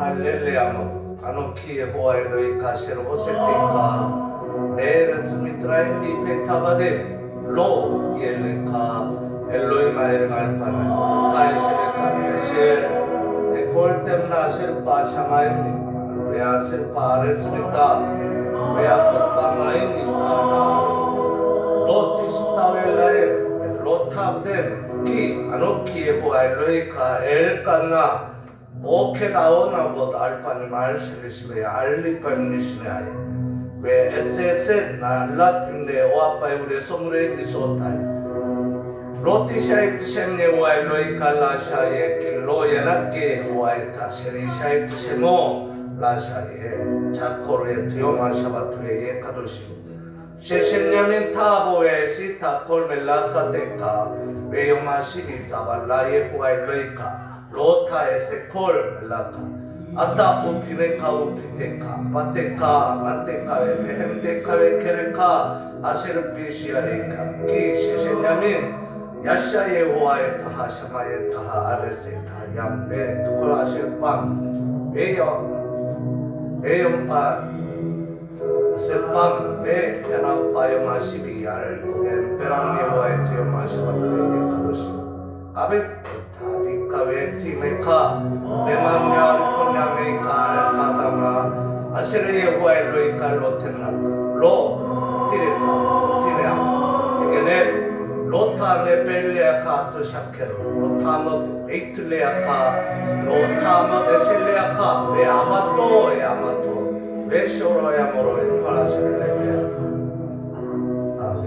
All'elleamo, anocchie hoai loi kasher oseteika, eres mitraim mi petavade, lo yeleka, Eloi maer malpana, kaesere kaesher, ekoltem nasher pashamayni, veaser paresrita, veaser pamayinika nares, lotis tavelae, lotabdem, ki anocchie hoai loi ka elkana. 오케 나오나보다 알파니 말실리시베 알리파니시네 왜 에세세 날라핀데 오아파이 우리 소무레 미소타이 로티샤이트 셈네 와일로이 칼라샤에 길로예나게 와이타 세리샤이트 세모 라샤에 차코르에 트요마샤바투에 카도시 셰셰냐민 타보에 시타콜 멜라카테카 외요마시비 사발라에 와일로이카 로타에세 콜 멜라카 아따 우피메카 우피테카 바테카 만테카웨 베헴테카웨 케레카 아세르피시아레카 키 셰셰냐민 야샤예 호아에 타하 샤마예 타하 아레세 타얌베 투콜 아실빵 에염파 아실빵 베 야나우파요 마시비알 엠페랑미 호아에 티요 마시바토에 카도시 아베 타비카웨 티메카 베만면 폰야메이카 알하다마 아시르예 호아에 로이카 로테나 로 티레사 티레아 티게네 로타네 벨레아카 아토샤케로 로타모 에이틀레아카 로타모 데실레아카 왜 아마토 에 아마토 왜 쇼로야 모로에 파라실레아카 아멘.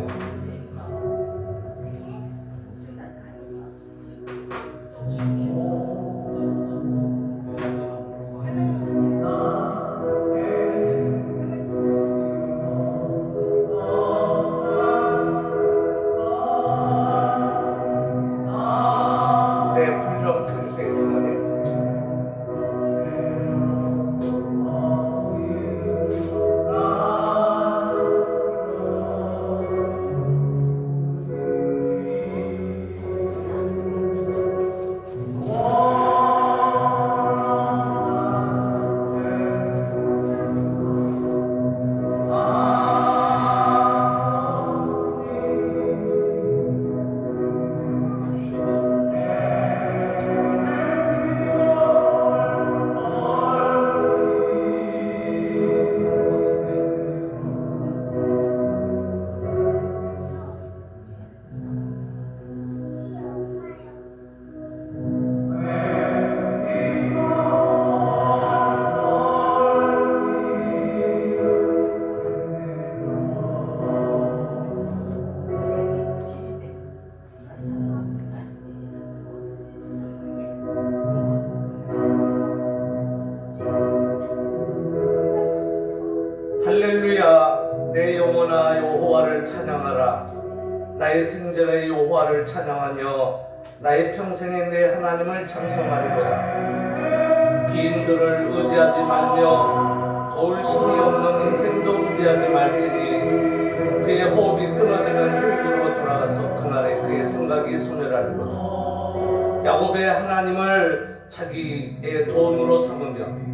할렐루야 내 영혼아 여호와를 찬양하라 나의 생전에 여호와를 찬양하며 나의 평생에 내 하나님을 찬송하리로다 기인들을 의지하지 말며 도울 힘이 없는 인생도 의지하지 말지니 그의 호흡이 끊어지는 흙으로 돌아가서 그날에 그의 생각이 소멸하리로다 야곱의 하나님을 자기의 돈으로 삼으며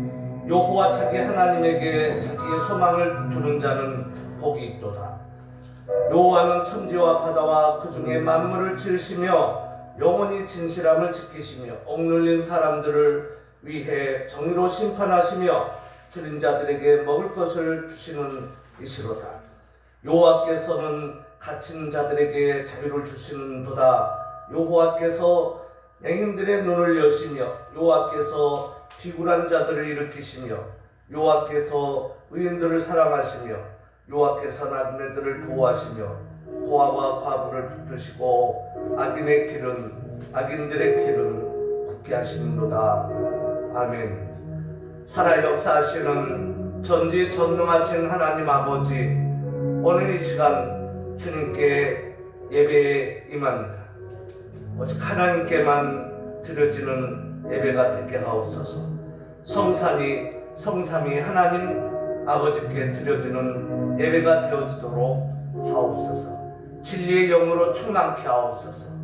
여호와 자기 하나님에게 자기의 소망을 두는 자는 복이 있도다. 여호와는 천지와 바다와 그 중에 만물을 지으시며 영원히 진실함을 지키시며 억눌린 사람들을 위해 정의로 심판하시며 줄인 자들에게 먹을 것을 주시는 이시로다. 여호와께서는 갇힌 자들에게 자유를 주시는도다. 여호와께서 맹인들의 눈을 여시며 여호와께서 비굴한 자들을 일으키시며 여호와께서 의인들을 사랑하시며 여호와께서 나그네들을 보호하시며 고아와 과부를 붙드시고 악인들의 길은 굳게 하시는도다. 아멘. 살아 역사하시는 전지전능하신 하나님 아버지, 오늘 이 시간 주님께 예배에 임합니다. 오직 하나님께만 드려지는 예배가 되게 하옵소서. 성삼위 하나님 아버지께 드려지는 예배가 되어지도록 하옵소서. 진리의 영으로 충만케 하옵소서.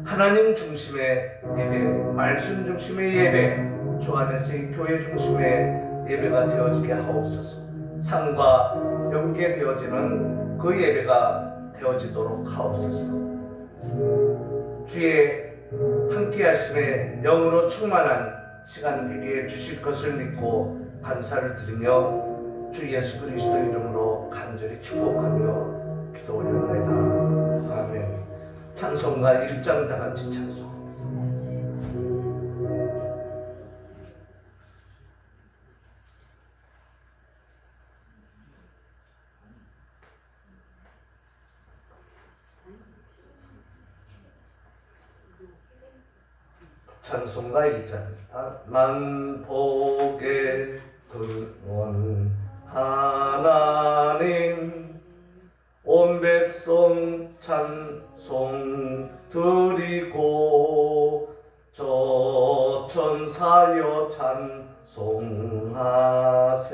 하나님 중심의 예배, 말씀 중심의 예배, 주 안에서의 교회 중심의 예배가 되어지게 하옵소서. 삶과 연계되어지는 그 예배가 되어지도록 하옵소서. 주의 함께하심에 영으로 충만한 시간 되게 주실 것을 믿고 감사를 드리며 주 예수 그리스도 이름으로 간절히 축복하며 기도 올려옵나이다. 아멘. 찬송가 1장 다 같이 찬송. 찬송가 1장입니다. 만복의 근원 하나님 온 백성 찬송 드리고 저 천사여 찬송하세.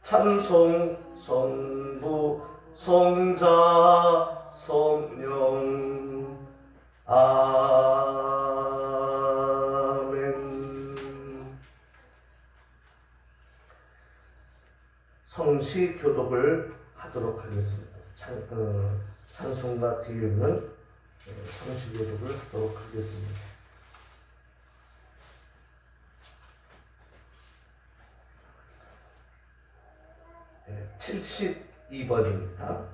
찬송 성부 성자 성령 아멘. 성시 교독을 하도록 하겠습니다. 찬송가 뒤에 있는 성시 교독을 하도록 하겠습니다. 72번입니다.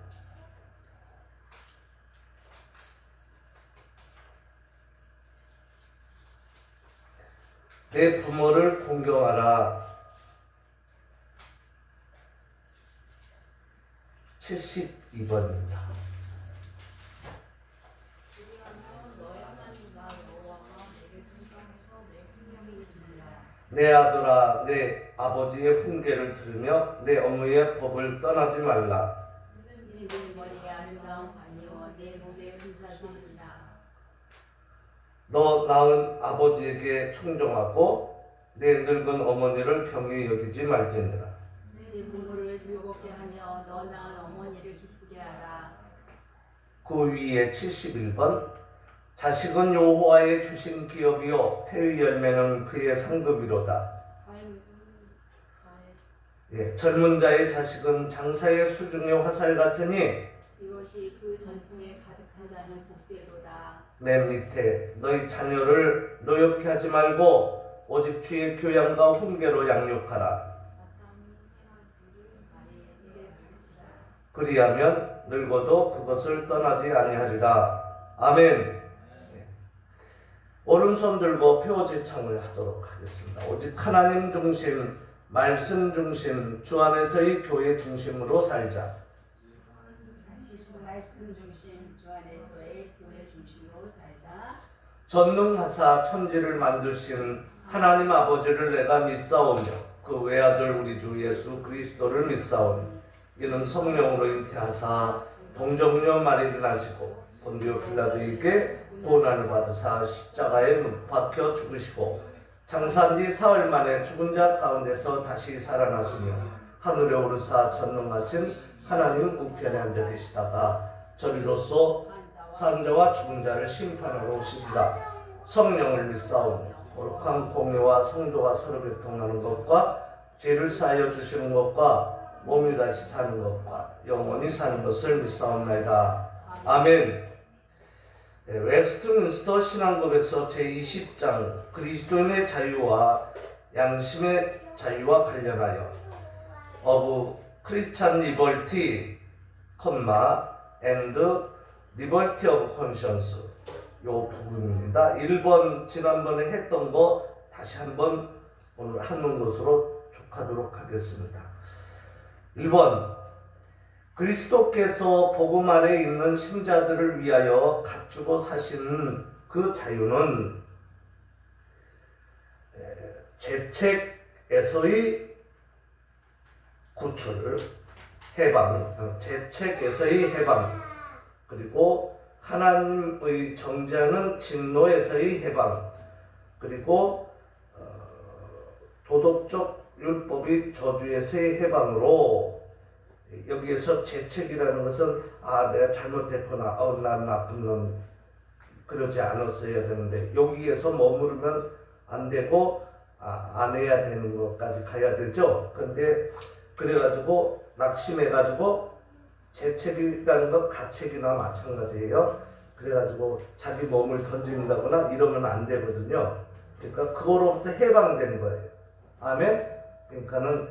내 부모를 공경하라. 72번입니다. 내 아들아, 내 아버지의 훈계를 들으며 내 어머니의 법을 떠나지 말라. 너 낳은 아버지에게 충정하고 내 늙은 어머니를 경히 여기지 말지니라. 네 부모를 즐겁게 하며 너 낳은 어머니를 기쁘게 하라. 그 위에 71번. 자식은 여호와의 주신 기업이요 태의 열매는 그의 상급이로다. 젊은 자의 자식은 장사의 수중의 화살 같으니 이것이 그 전통에 가득한 자는 복되도다. 맨 밑에 너희 자녀를 노엽게 하지 말고 오직 주의 교양과 훈계로 양육하라. 그리하면 늙어도 그것을 떠나지 아니하리라. 아멘. 오른손 들고 표제창을 하도록 하겠습니다. 오직 하나님 중심, 말씀 중심, 주 안에서의 교회 중심으로 살자. 말씀 중심, 주 안에서의 교회 중심으로 살자. 전능하사 천지를 만드신 하나님 아버지를 내가 믿사오며 그 외아들 우리 주 예수 그리스도를 믿사오니 이는 성령으로 잉태하사 동정녀 마리를 나시고 본디오 빌라도에게 고난을 받으사 십자가에 못 박혀 죽으시고 장사한 지 사흘 만에 죽은 자 가운데서 다시 살아나시며 하늘에 오르사 전능하신 하나님 우편에 앉아 계시다가 저리로서 산 자와 죽은 자를 심판하러 오시리라. 성령을 믿사오며 거룩한 공회와 성도가 서로 교통하는 것과 죄를 사하여 주시는 것과 몸이 다시 사는 것과 영원히 사는 것을 믿사옵나이다. 아멘. 웨스트민스터 신앙법에서 제20장 그리스도인의 자유와 양심의 자유와 관련하여 of Christian liberty, and liberty of conscience 요 부분입니다. 1번 지난번에 했던 거 다시 한번 오늘 하는 것으로 족하도록 하겠습니다. 1번 그리스도께서 복음 안에 있는 신자들을 위하여 갖추고 사신 그 자유는 죄책에서의 구출, 해방, 죄책에서의 해방, 그리고 하나님의 정죄하는 진노에서의 해방, 그리고 도덕적 율법의 저주에서의 해방으로 여기에서 죄책이라는 것은 내가 잘못했구나, 난 나쁜 놈, 그러지 않았어야 되는데 여기에서 머무르면 안 되고 안 해야 되는 것까지 가야 되죠. 근데 그래가지고 낙심해가지고 재책이라는 건 가책이나 마찬가지예요. 그래가지고 자기 몸을 던진다거나 이러면 안 되거든요. 그러니까 그거로부터 해방된 거예요. 아멘. 그러니까는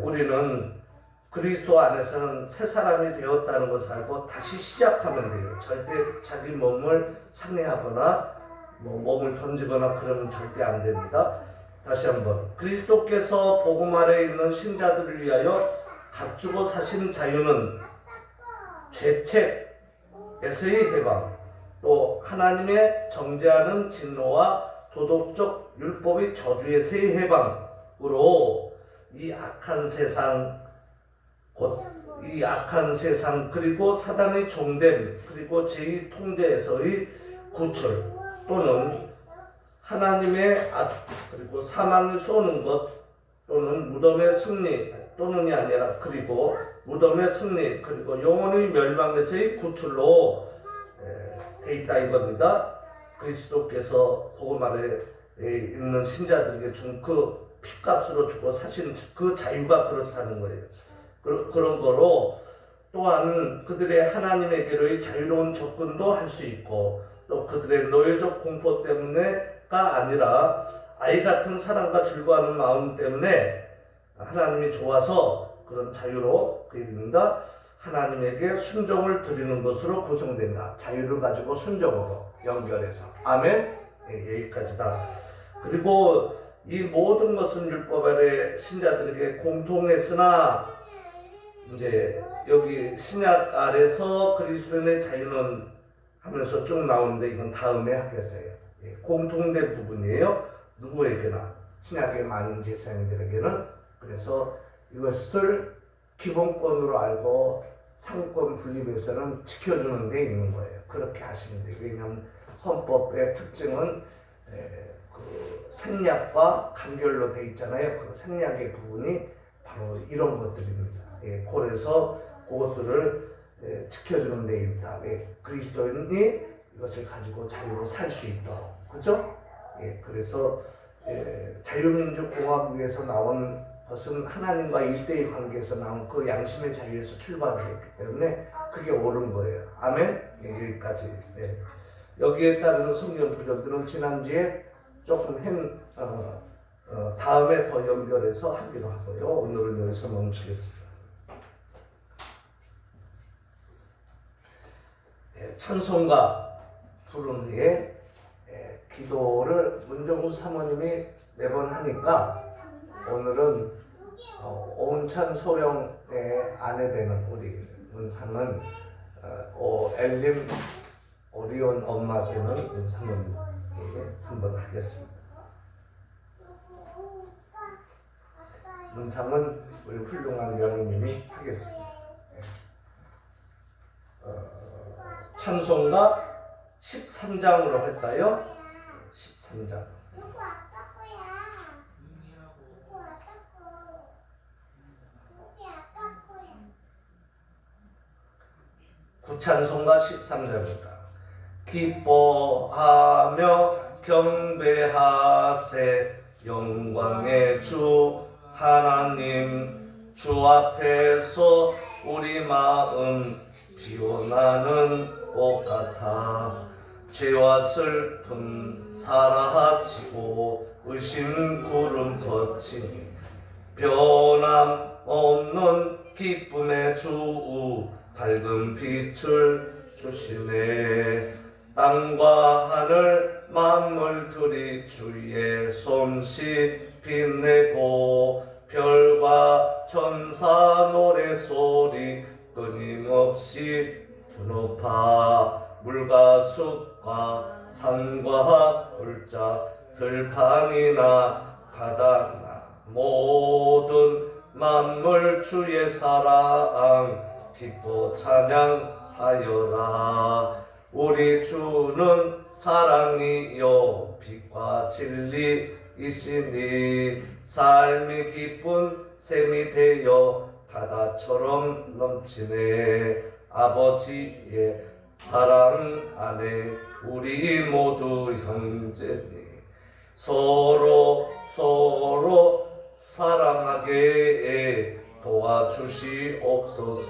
우리는 그리스도 안에서는 새 사람이 되었다는 것을 알고 다시 시작하면 돼요. 절대 자기 몸을 상해하거나 몸을 던지거나 그러면 절대 안 됩니다. 다시 한번, 그리스도께서 복음 아래에 있는 신자들을 위하여 갖추고 사신 자유는 죄책에서의 해방, 또 하나님의 정죄하는 진노와 도덕적 율법의 저주에서의 해방으로 이 악한 세상, 곧 이 악한 세상, 그리고 사단의 종됨, 그리고 죄의 통제에서의 구출, 또는 하나님의 그리고 사망을 쏘는 것, 또는 무덤의 승리, 또는이 아니라 그리고 무덤의 승리, 그리고 영혼의 멸망에서의 구출로 돼 있다 이겁니다. 그리스도께서 복음 아래에 있는 신자들에게 준 그 피값으로 주고 사신 그 자유가 그렇다는 거예요. 그런 거로 또한 그들의 하나님에게로의 자유로운 접근도 할 수 있고, 또 그들의 노예적 공포 때문에가 아니라 아이 같은 사랑과 즐거워하는 마음 때문에 하나님이 좋아서 그런 자유로 그 얘기입니다. 하나님에게 순종을 드리는 것으로 구성된다. 자유를 가지고 순종으로 연결해서. 아멘. 여기까지다. 그리고 이 모든 것은 율법 아래 신자들에게 공통했으나 이제 여기 신약 아래서 그리스도인의 자유는 하면서 쭉 나오는데 이건 다음에 하겠어요. 공통된 부분이에요. 누구에게나, 신약의 많은 제사장들에게는. 그래서 이것을 기본권으로 알고 상권 분립에서는 지켜주는 데 있는 거예요. 그렇게 하시면 돼요. 왜냐하면 헌법의 특징은 그 생략과 간결로 돼 있잖아요. 그 생략의 부분이 바로 이런 것들입니다. 그래서 그것들을 지켜주는 데 있다. 그리스도인이 이것을 가지고 자유로 살 수 있도록. 그죠? 그래서 자유민주공화국에서 나온 것은 하나님과 일대의 관계에서 나온 그 양심의 자유에서 출발했기 때문에 그게 옳은 거예요. 아멘? 여기까지. 여기에 따르는 성경 구절들은 지난주에 조금 다음에 더 연결해서 하기로 하고요. 오늘은 여기서 멈추겠습니다. 찬송가 부른 후에 기도를 문정구 사모님이 매번 하니까 오늘은 오은찬 소령의 아내 되는 우리 문상은 엘림 오리온 엄마 되는 문상은에게 한번 하겠습니다. 문상은 우리 훌륭한 며느님이 하겠습니다. 찬송가 13장으로 할까요? 13장. 구찬송가 13장입니다. 기뻐하며 경배하세 영광의 주 하나님, 주 앞에서 우리 마음 피어나는 꽃 같아 죄와 슬픔 사라지고 의심 구름 거치니 변함없는 기쁨의 주 밝은 빛을 주시네. 땅과 하늘 만물들이 주의 솜씨 빛내고 별과 천사 노래소리 끊임없이 높아 물과 숲과 산과 골짜 들판이나 바다나 모든 만물 주의 사랑 기뻐 찬양하여라. 우리 주는 사랑이요 빛과 진리이시니 삶이 기쁜 샘이 되어 바다처럼 넘치네. 아버지의 사랑 안에 우리 모두 형제니 서로 사랑하게 도와주시옵소서.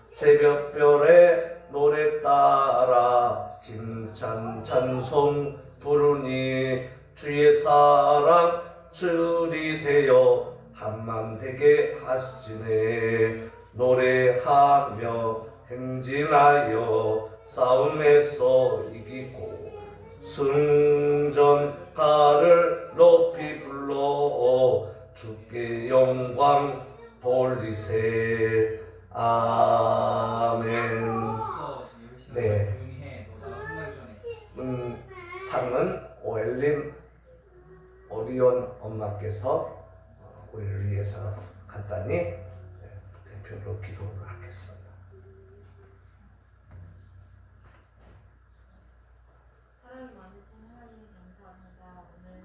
새벽별의 노래 따라 힘찬 찬송 부르니 주의 사랑 들이 되어 한맘 되게 하시네. 노래하며 행진하여 싸움에서 이기고 승전가를 높이 불러 주께 영광 돌리세. 아멘. 네. 상은 오엘림 오리온 엄마께서 우리를 위해서 간단히 대표로 기도를 하겠습니다. 사랑이 많으신 하나님 감사합니다. 오늘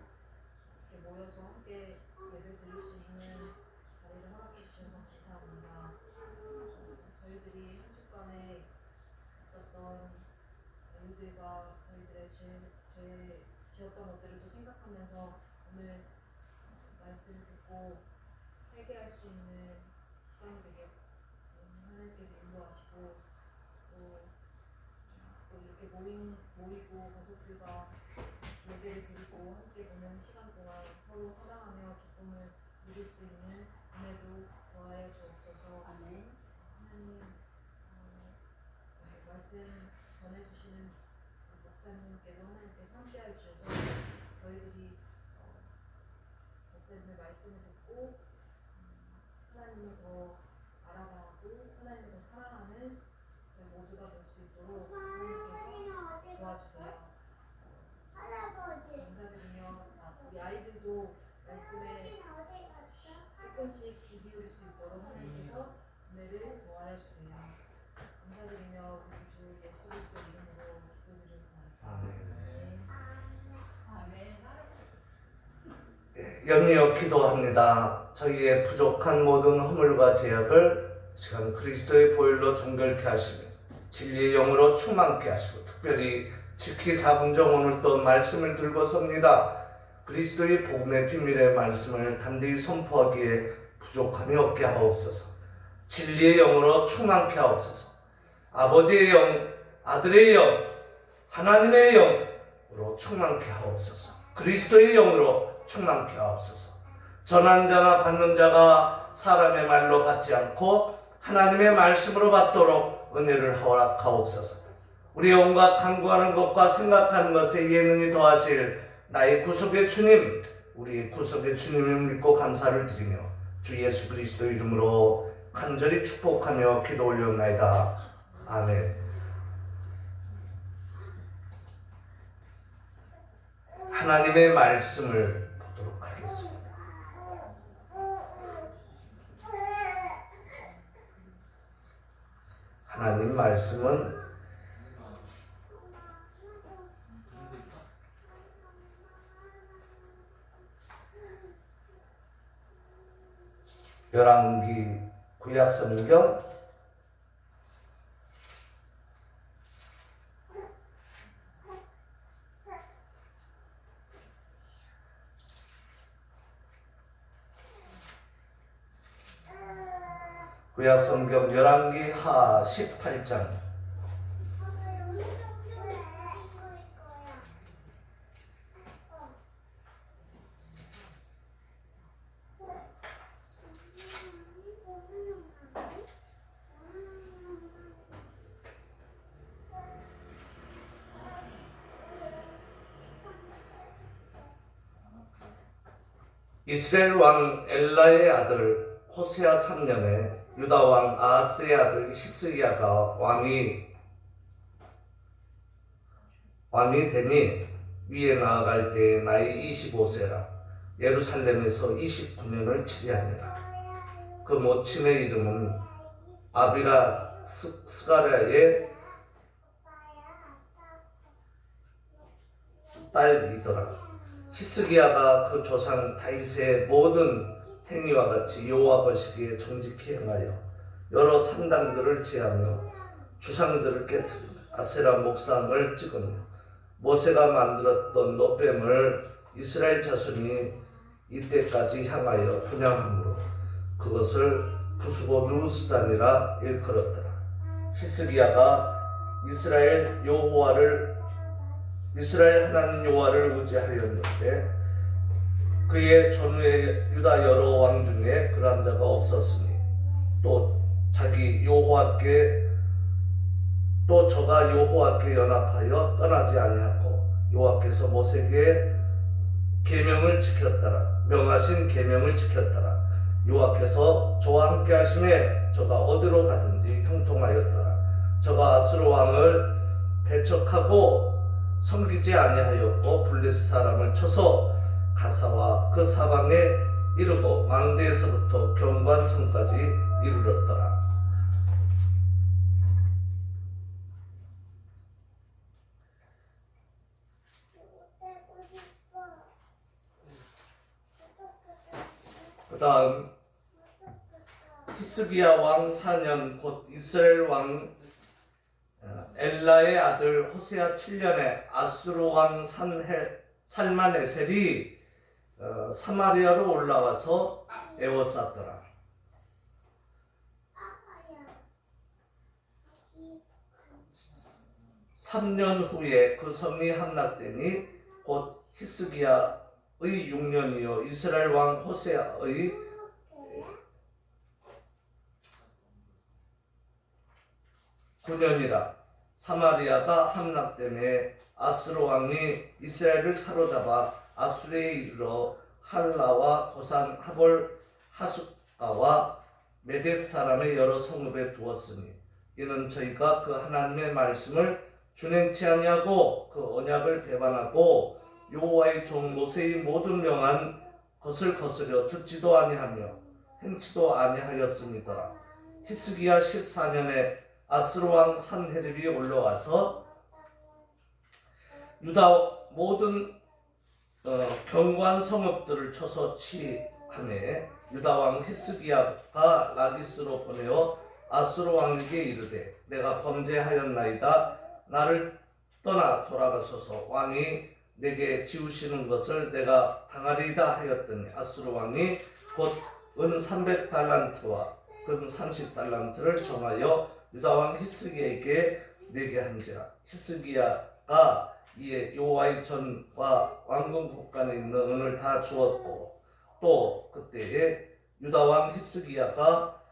이렇게 모여서 함께 예배 드릴 수 있는 자리를 허락해 주셔서 감사합니다. 저희들이 한 주간에 있었던 일들과 저희들의 죄 지었던 것들을 또 생각하면서 오늘 말씀을 듣고 회개할 수 있는 시간이 되게 하나님께서 인도하시고 또 이렇게 모이고 가족들과 예배를 드리고 함께 보는 시간 동안 서로 사랑하며 기쁨을 누릴 수 있는 은혜도 더하여 주옵소서. 하나님 말씀 전해주시는 목사님께도 하나님께서 함께하여 주셔서 저희들이 목사님의 말씀을 듣고 하나님을 더 알아가고 하나님을 더 사랑하는 모두가 될 수 있도록 하나님께서 도와주세요. 감사드리며 우리 아이들도 말씀에 조금씩 귀 기울일 수 있도록 하나님께서 은혜를 도와여 주세요. 감사드리며 우리 주 예수 그리스도 이름으로 기도드립니다. 아멘. 연이어 기도합니다. 저희의 부족한 모든 허물과 죄악을 시간 그리스도의 보혈로 정결케 하시며 진리의 영으로 충만케 하시고 특별히 지키 잡은 정 오늘 또 말씀을 들고 섭니다. 그리스도의 복음의 비밀의 말씀을 담대히 선포하기에 부족함이 없게 하옵소서. 진리의 영으로 충만케 하옵소서. 아버지의 영, 아들의 영, 하나님의 영으로 충만케 하옵소서. 그리스도의 영으로 충만케 하옵소서. 전한 자나 받는 자가 사람의 말로 받지 않고 하나님의 말씀으로 받도록 은혜를 허락하옵소서. 우리 온갖 간구하는 것과 생각하는 것에 예능이 더하실 나의 구속의 주님, 우리의 구속의 주님을 믿고 감사를 드리며 주 예수 그리스도 이름으로 간절히 축복하며 기도 올려옵나이다. 아멘. 하나님의 말씀을 보도록 하겠습니다. 하나님 말씀은 열왕기 구약성경 열왕기 하 18장 이스라엘 왕 엘라의 아들 호세아 3년에 유다 왕 아하스의 아들 히스기야가 왕이 되니 위에 나아갈 때 나이 25세라. 예루살렘에서 29년을 치리하니라. 그 모친의 이름은 아비라 스가랴의 딸이더라. 히스기야가 그 조상 다윗의 모든 행위와 같이 여호와 보시기에 정직히 행하여 여러 산당들을 제하며 주상들을 깨뜨리며 아세라 목상을 찍으며 모세가 만들었던 노뱀을 이스라엘 자손이 이때까지 향하여 분양함으로 그것을 부수고 누스단이라 일컬었더라. 히스기야가 이스라엘 하나님 여호와를 의지하였는데 그의 전후에 유다 여러 왕 중에 그러한 자가 없었으니 또 저가 여호와께 연합하여 떠나지 아니하고 여호와께서 모세에게 명하신 계명을 지켰더라. 여호와께서 저와 함께 하심에 저가 어디로 가든지 형통하였더라. 저가 아수르 왕을 배척하고 섬기지 아니하였고 블레셋 사람을 쳐서 가사와 그 사방에 이르고 망대에서부터 경관성까지 이르렀더라. 그 다음 히스기야 왕 4년 곧 이스라엘 왕 엘라의 아들 호세아 7년에 아수르 왕 살마네셀이 사마리아로 올라와서 에워쌌더라. 3년 후에 그 성이 함락되니 곧 히스기야의 6년이요 이스라엘 왕 호세아의 9년이라. 사마리아가 함락됨에 아수르 왕이 이스라엘을 사로잡아 아수르에 이르러 할라와 고산 하볼 하숫가와 메뎃 사람의 여러 성읍에 두었으니 이는 저희가 그 하나님의 말씀을 준행치 아니하고 그 언약을 배반하고 여호와의 종 모세의 모든 명한 것을 거스려 듣지도 아니하며 행치도 아니하였습니다. 히스기야 14년에 아수르 왕 산헤립이 올라와서 유다 모든 경관 성읍들을 쳐서 치하매 유다 왕 히스기야가 라기스로 보내어 아수르 왕에게 이르되 내가 범죄하였나이다. 나를 떠나 돌아가소서. 왕이 내게 지우시는 것을 내가 당하리이다 하였더니 아수르 왕이 곧 은 300달란트와 금 30달란트를 정하여 유다 왕 히스기야에게 내게 한지라. 히스기야가 이에 여호와의 전과 왕궁 곳간에 있는 은을 다 주었고 또 그때에 유다 왕 히스기야가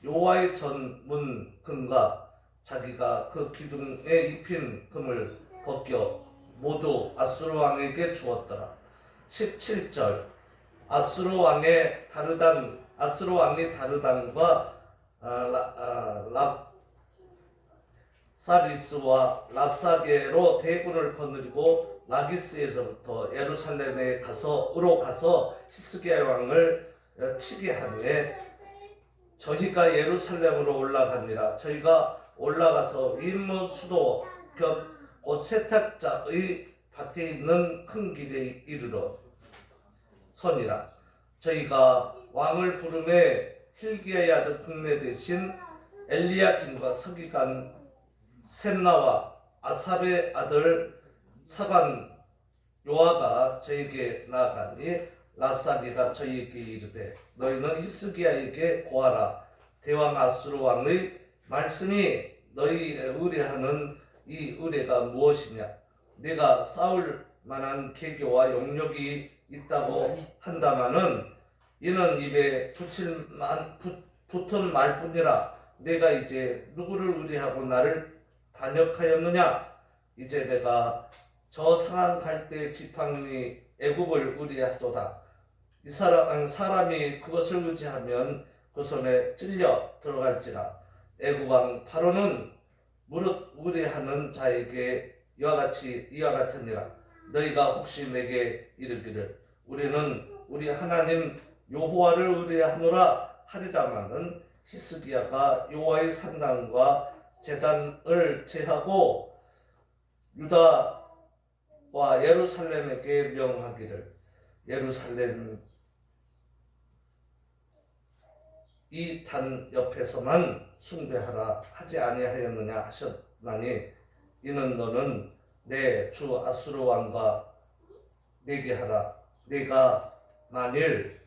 여호와의 전 문 금과 자기가 그 기둥에 입힌 금을 벗겨 모두 아수르 왕에게 주었더라. 17절 아수르 왕이 다르단과 랍사리스와 랍사게로 대군을 거느리고 라기스에서부터 예루살렘에 가서 히스기야 왕을 치게 하매 저희가 예루살렘으로 올라가니라. 저희가 올라가서 윗문 수도 곁 곧 세탁자의 밭에 있는 큰 길에 이르러 선이라. 저희가 왕을 부름에 hil기야의 아들 국내 대신 엘리야김과 서기관 셈나와 아삽의 아들 사관 요아가 저에게 나아가니 랍사기가 저희에게 이르되 너희는 히스기야에게 고하라. 대왕 아수르 왕의 말씀이 너희 의뢰하는 이 의뢰가 무엇이냐. 내가 싸울 만한 계교와 용력이 있다고 한다마는 이는 입에 붙은 말뿐이라. 내가 이제 누구를 의뢰하고 나를 반역하였느냐. 이제 내가 저 상한 갈대 지팡이 애굽을 의뢰하도다. 이 사람이 그것을 의지하면 그 손에 찔려 들어갈지라. 애굽 왕 바로는 무릇 의뢰하는 자에게 이와 같으니라. 너희가 혹시 내게 이르기를 우리는 우리 하나님 여호와를 의뢰하노라 하리라마는 히스기야가 여호와의 산당과 제단을 제하고 유다와 예루살렘에게 명하기를 예루살렘 이 단 옆에서만 숭배하라 하지 아니하였느냐 하셨나니 이는 너는 내 주 아수르 왕과 내게 하라. 내가 만일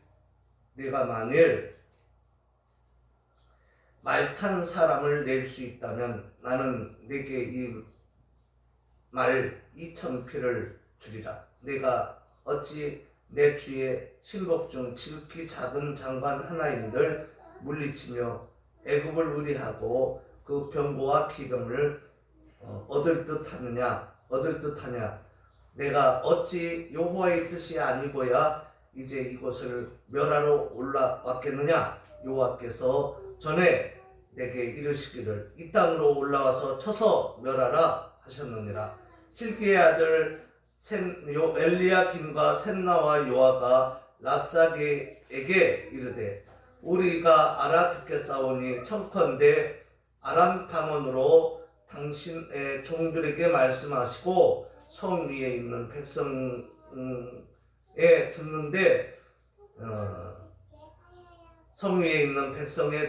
말 탄 사람을 낼 수 있다면 나는 내게 이 말 2,000피를 주리라. 내가 어찌 내 주의 신복 중 지극히 작은 장관 하나인들 물리치며 애굽을 의리하고 그 병거와 기병을 얻을 듯하냐. 내가 어찌 여호와의 뜻이 아니고야 이제 이곳을 멸하러 올라왔겠느냐. 여호와께서 전에 내게 이르시기를 이 땅으로 올라와서 쳐서 멸하라 하셨느니라. 힐기의 아들 엘리야김과 셋나와 요아가 랍사게에게 이르되 우리가 알아듣겠사오니 청컨대 아람 방언으로 당신의 종들에게 말씀하시고 성 위에 있는 백성에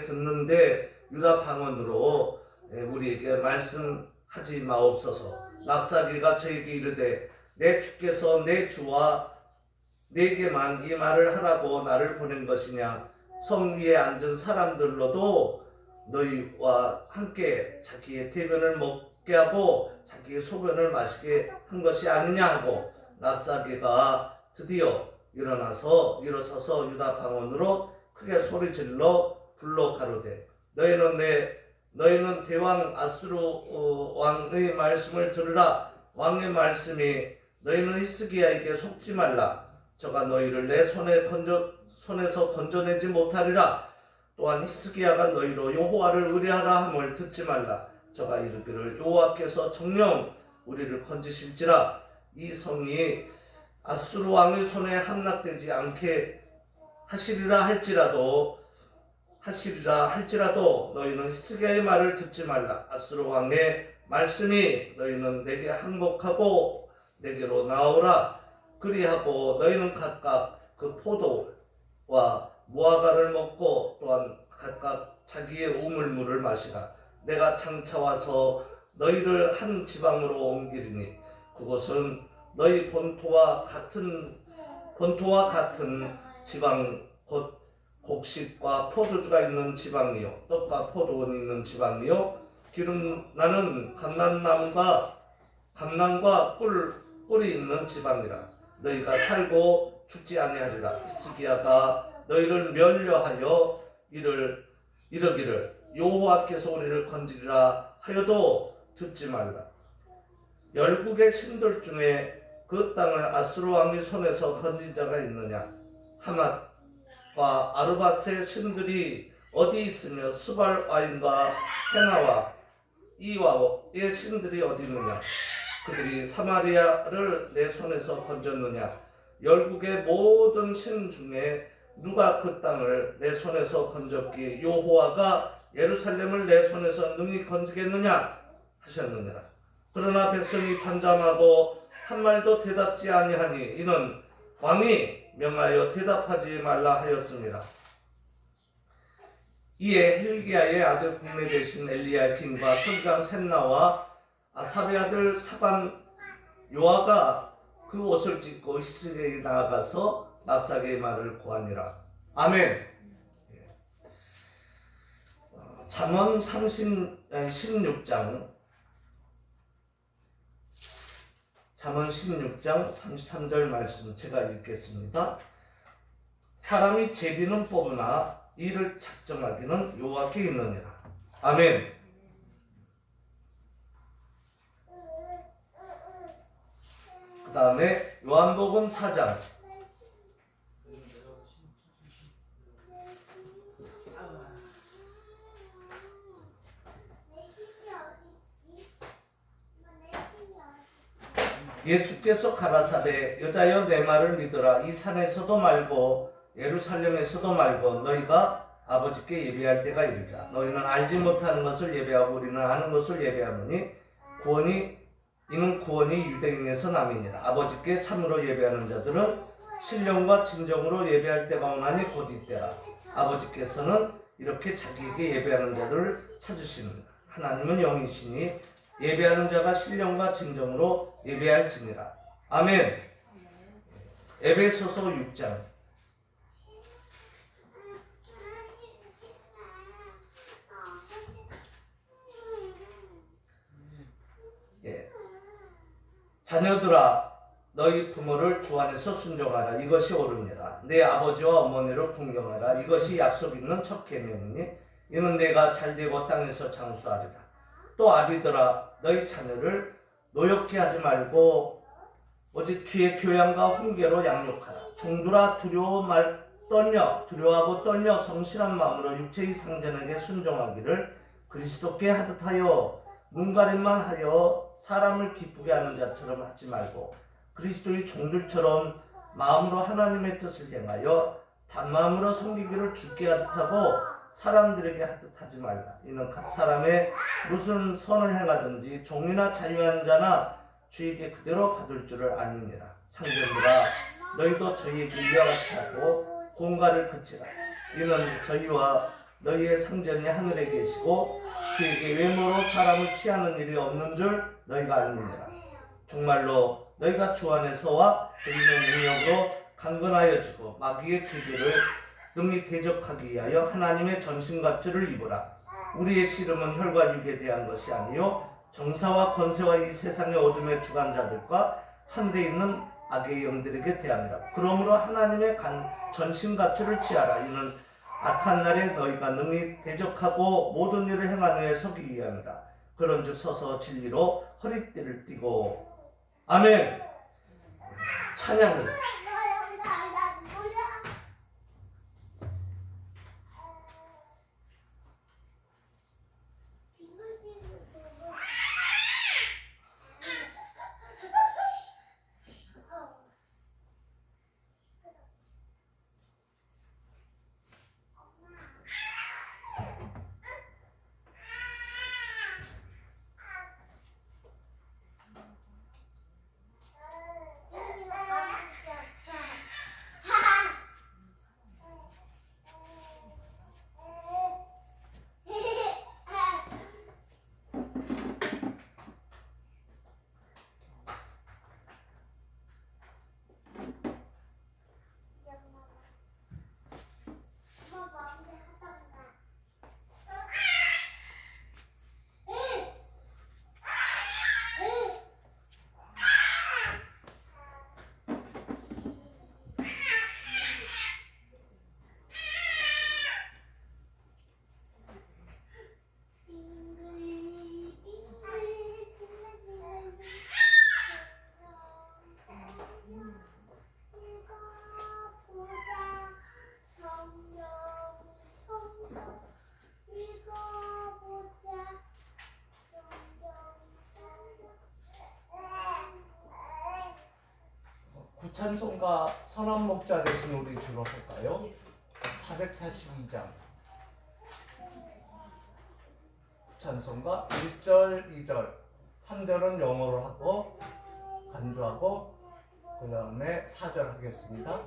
듣는데 유다 방언으로 우리에게 말씀하지 마옵소서. 랍사게가 저에게 이르되 내 주께서 내 주와 내게만 이 말을 하라고 나를 보낸 것이냐. 성 위에 앉은 사람들로도 너희와 함께 자기의 대변을 먹게 하고 자기의 소변을 마시게 한 것이 아니냐 하고 랍사게가 드디어 일어서서 유다 방언으로 크게 소리질러 불러 가로되 너희는 대왕 아수르 왕의 말씀을 들으라. 왕의 말씀이 너희는 히스기야에게 속지 말라. 저가 너희를 내 손에서 건져내지 못하리라. 또한 히스기야가 너희로 여호와를 의뢰하라 함을 듣지 말라. 저가 이르기를 여호와께서 정녕 우리를 건지실지라. 이 성이 아수르 왕의 손에 함락되지 않게 하시리라 할지라도 너희는 히스기야의 말을 듣지 말라. 아수르 왕의 말씀이 너희는 내게 항복하고 내게로 나오라. 그리하고 너희는 각각 그 포도와 무화과를 먹고 또한 각각 자기의 우물물을 마시라. 내가 장차 와서 너희를 한 지방으로 옮기리니 그곳은 너희 본토와 같은 지방 곧 곡식과 포도주가 있는 지방이요 떡과 포도원이 있는 지방이요 기름 나는 감람과 꿀이 있는 지방이라. 너희가 살고 죽지 아니하리라. 히스기야가 너희를 멸려하여 이르기를 여호와께서 우리를 건지리라 하여도 듣지 말라. 열국의 신들 중에 그 땅을 아수르 왕의 손에서 건진 자가 있느냐. 하맛과 아르밧의 신들이 어디 있으며 수발 와인과 헤나와 이와의 신들이 어디 있느냐. 그들이 사마리아를 내 손에서 건졌느냐. 열국의 모든 신 중에 누가 그 땅을 내 손에서 건졌기에 여호와가 예루살렘을 내 손에서 능히 건지겠느냐 하셨느니라. 그러나 백성이 잠잠하고 한 말도 대답지 아니하니 이는 왕이 명하여 대답하지 말라 하였습니다. 이에 힐기야의 아들 국내 대신 엘리야김과 서기관 셋나와 아삽의 아들 사관 요아가 그 옷을 찢고 히스기야에 나아가서 랍사게의 말을 고하니라. 아멘. 잠언 16장 33절 말씀 제가 읽겠습니다. 사람이 제비는 뽑으나 이를 작정하기는 여호와께 있느니라. 아멘. 그 다음에 요한복음 4장 예수께서 가라사대 여자여 내 말을 믿으라. 이 산에서도 말고 예루살렘에서도 말고 너희가 아버지께 예배할 때가 이르리라. 너희는 알지 못하는 것을 예배하고 우리는 아는 것을 예배하노니 이는 구원이 유대인에서 남이니라. 아버지께 참으로 예배하는 자들은 신령과 진정으로 예배할 때가 오나니 곧 이때라. 아버지께서는 이렇게 자기에게 예배하는 자들을 찾으시느니라. 하나님은 영이시니 예배하는 자가 신령과 진정으로 예배할지니라. 아멘. 에베소서 6장. 예. 자녀들아 너희 부모를 주 안에서 순종하라. 이것이 옳으니라. 내 아버지와 어머니를 공경하라. 이것이 약속 있는 첫 계명이니 이는 내가 잘되고 땅에서 장수하리라. 또 아비들아 너희 자녀를 노엽게 하지 말고 오직 주의 교양과 훈계로 양육하라. 종들아 두려워하고 떨며 성실한 마음으로 육체의 상전에게 순종하기를 그리스도께 하듯하여 눈가림만 하여 사람을 기쁘게 하는 자처럼 하지 말고 그리스도의 종들처럼 마음으로 하나님의 뜻을 행하여 단마음으로 섬기기를 주께 하듯하고 사람들에게 하듯하지 말라. 이는 각 사람의 무슨 선을 행하든지 종이나 자유한 자나 주에게 그대로 받을 줄을 아느니라. 상전들아 너희도 저희에게 이와 같이 하고 공갈을 그치라. 이는 저희와 너희의 상전이 하늘에 계시고 그에게 외모로 사람을 취하는 일이 없는 줄 너희가 아느니라. 정말로 너희가 주 안에서와 그리스도 능력으로 강건하여지고 마귀의 괴계를 능히 대적하기 위하여 하나님의 전신갑주를 입으라. 우리의 씨름은 혈과 육에 대한 것이 아니요 정사와 권세와 이 세상의 어둠의 주관자들과 하늘에 있는 악의 영들에게 대함이라. 그러므로 하나님의 전신갑주를 취하라. 이는 악한 날에 너희가 능히 대적하고 모든 일을 행한 후에 서기 위함이다. 그런즉 서서 진리로 허리띠를 띠고. 아멘. 찬양이 찬송가 선한 목자 되신 우리 주로 할까요? 442장 찬송가 1절, 2절 3절은 영어로 하고 간주하고 그 다음에 4절 하겠습니다.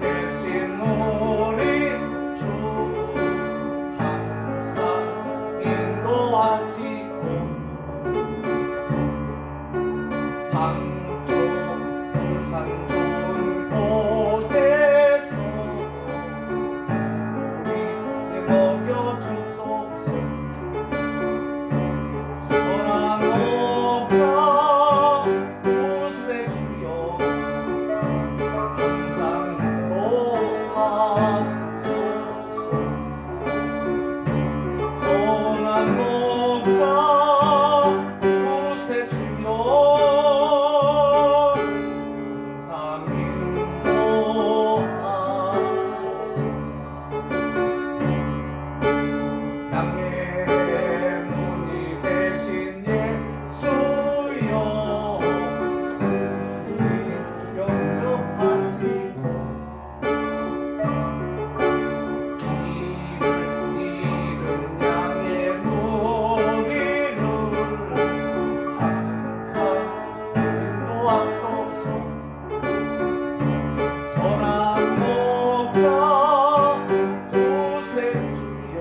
대신 우리 주 항상 인도 좋은 곳에서 우리 먹여주소서. 선한 목자 구세주여 항상 인도하소서. 선한 목자 구세주여 항상 인도하소서. 양의 문이 되신 예수여 우리 영접하시고 길을 잃은 양의 무리를 항상 인도하소서. 선한 목자 구세주여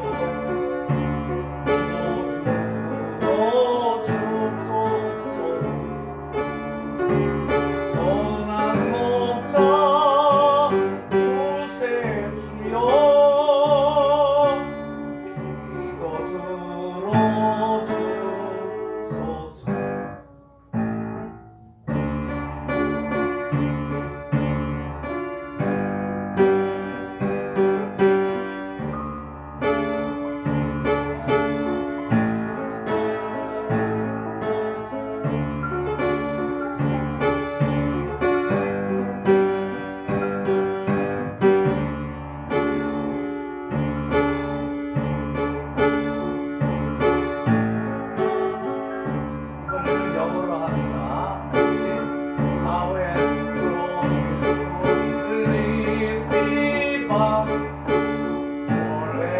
들어주소서. 선한 목자 구세주여 기도 들어주소서. 이번에는 영어로 합니다. 같이 Now as promised to receive us for a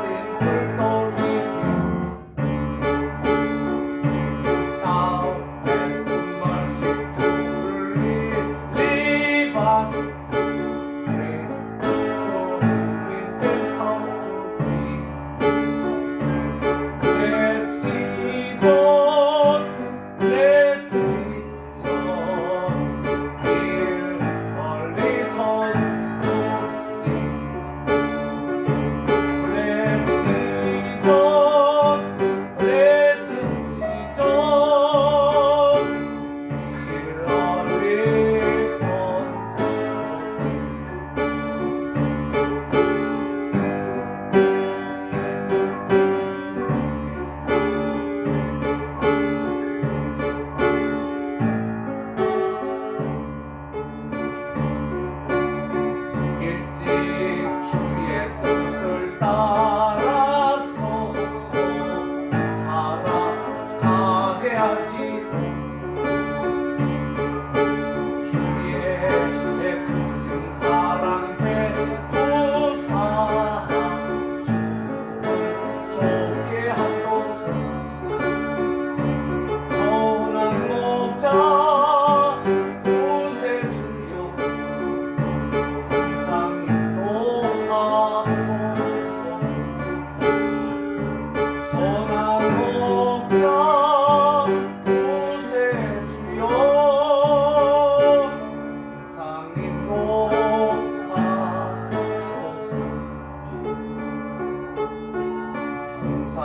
simple door with you. Now as the mercy to relieve us, grace to cleanse and how to be. Bless Jesus, bless Jesus, we'll only turn to thee. Bless Jesus, bless Jesus, we'll only turn to 일찍 주의 뜻을 따라서 살아가게 하시고 주의 크신 사랑 베푸사 주를 좋게 하소서. 선한 목자 구세주여 항상 인도하소서. 선한 목자 구세주여 항상 인도하소서. 항상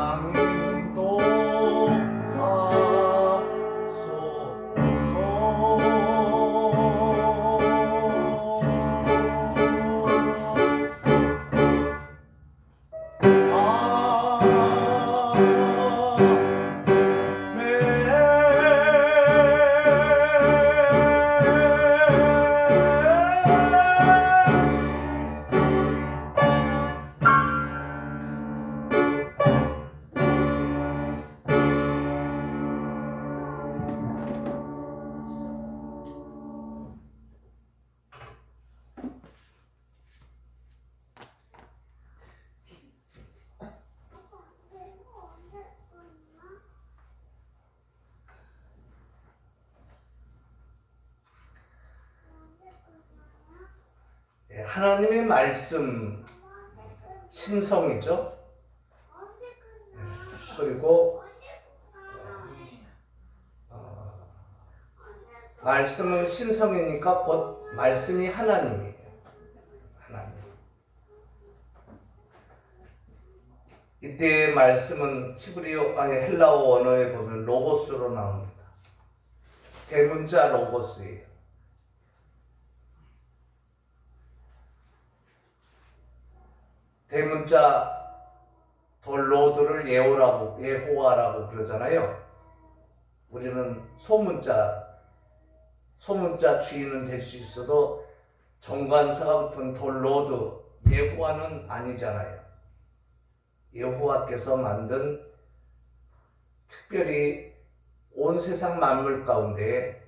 하나님의 말씀 신성이죠. 그리고 말씀은 신성이니까 곧 말씀이 하나님이에요. 하나님. 이때의 말씀은 히브리어 아니 헬라어 원어에 보면 로고스로 나옵니다. 대문자 로고스예요. 대문자 돌로드를 예호와라고 그러잖아요. 우리는 소문자 주인은 될 수 있어도 정관사가 붙은 돌로드 예호와는 아니잖아요. 여호와께서 만든 특별히 온 세상 만물 가운데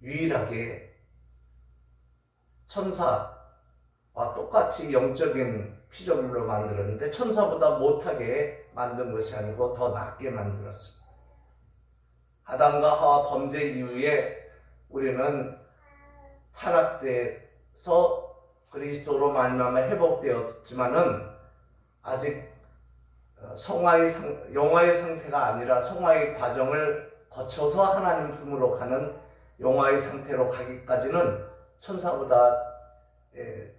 유일하게 천사와 똑같이 영적인 피조물로 만들었는데 천사보다 못하게 만든 것이 아니고 더 낮게 만들었습니다. 아담과 하와 범죄 이후에 우리는 타락돼서 그리스도로 말미암아 회복되었지만은 아직 영화의 상태가 아니라 성화의 과정을 거쳐서 하나님 품으로 가는 영화의 상태로 가기까지는 천사보다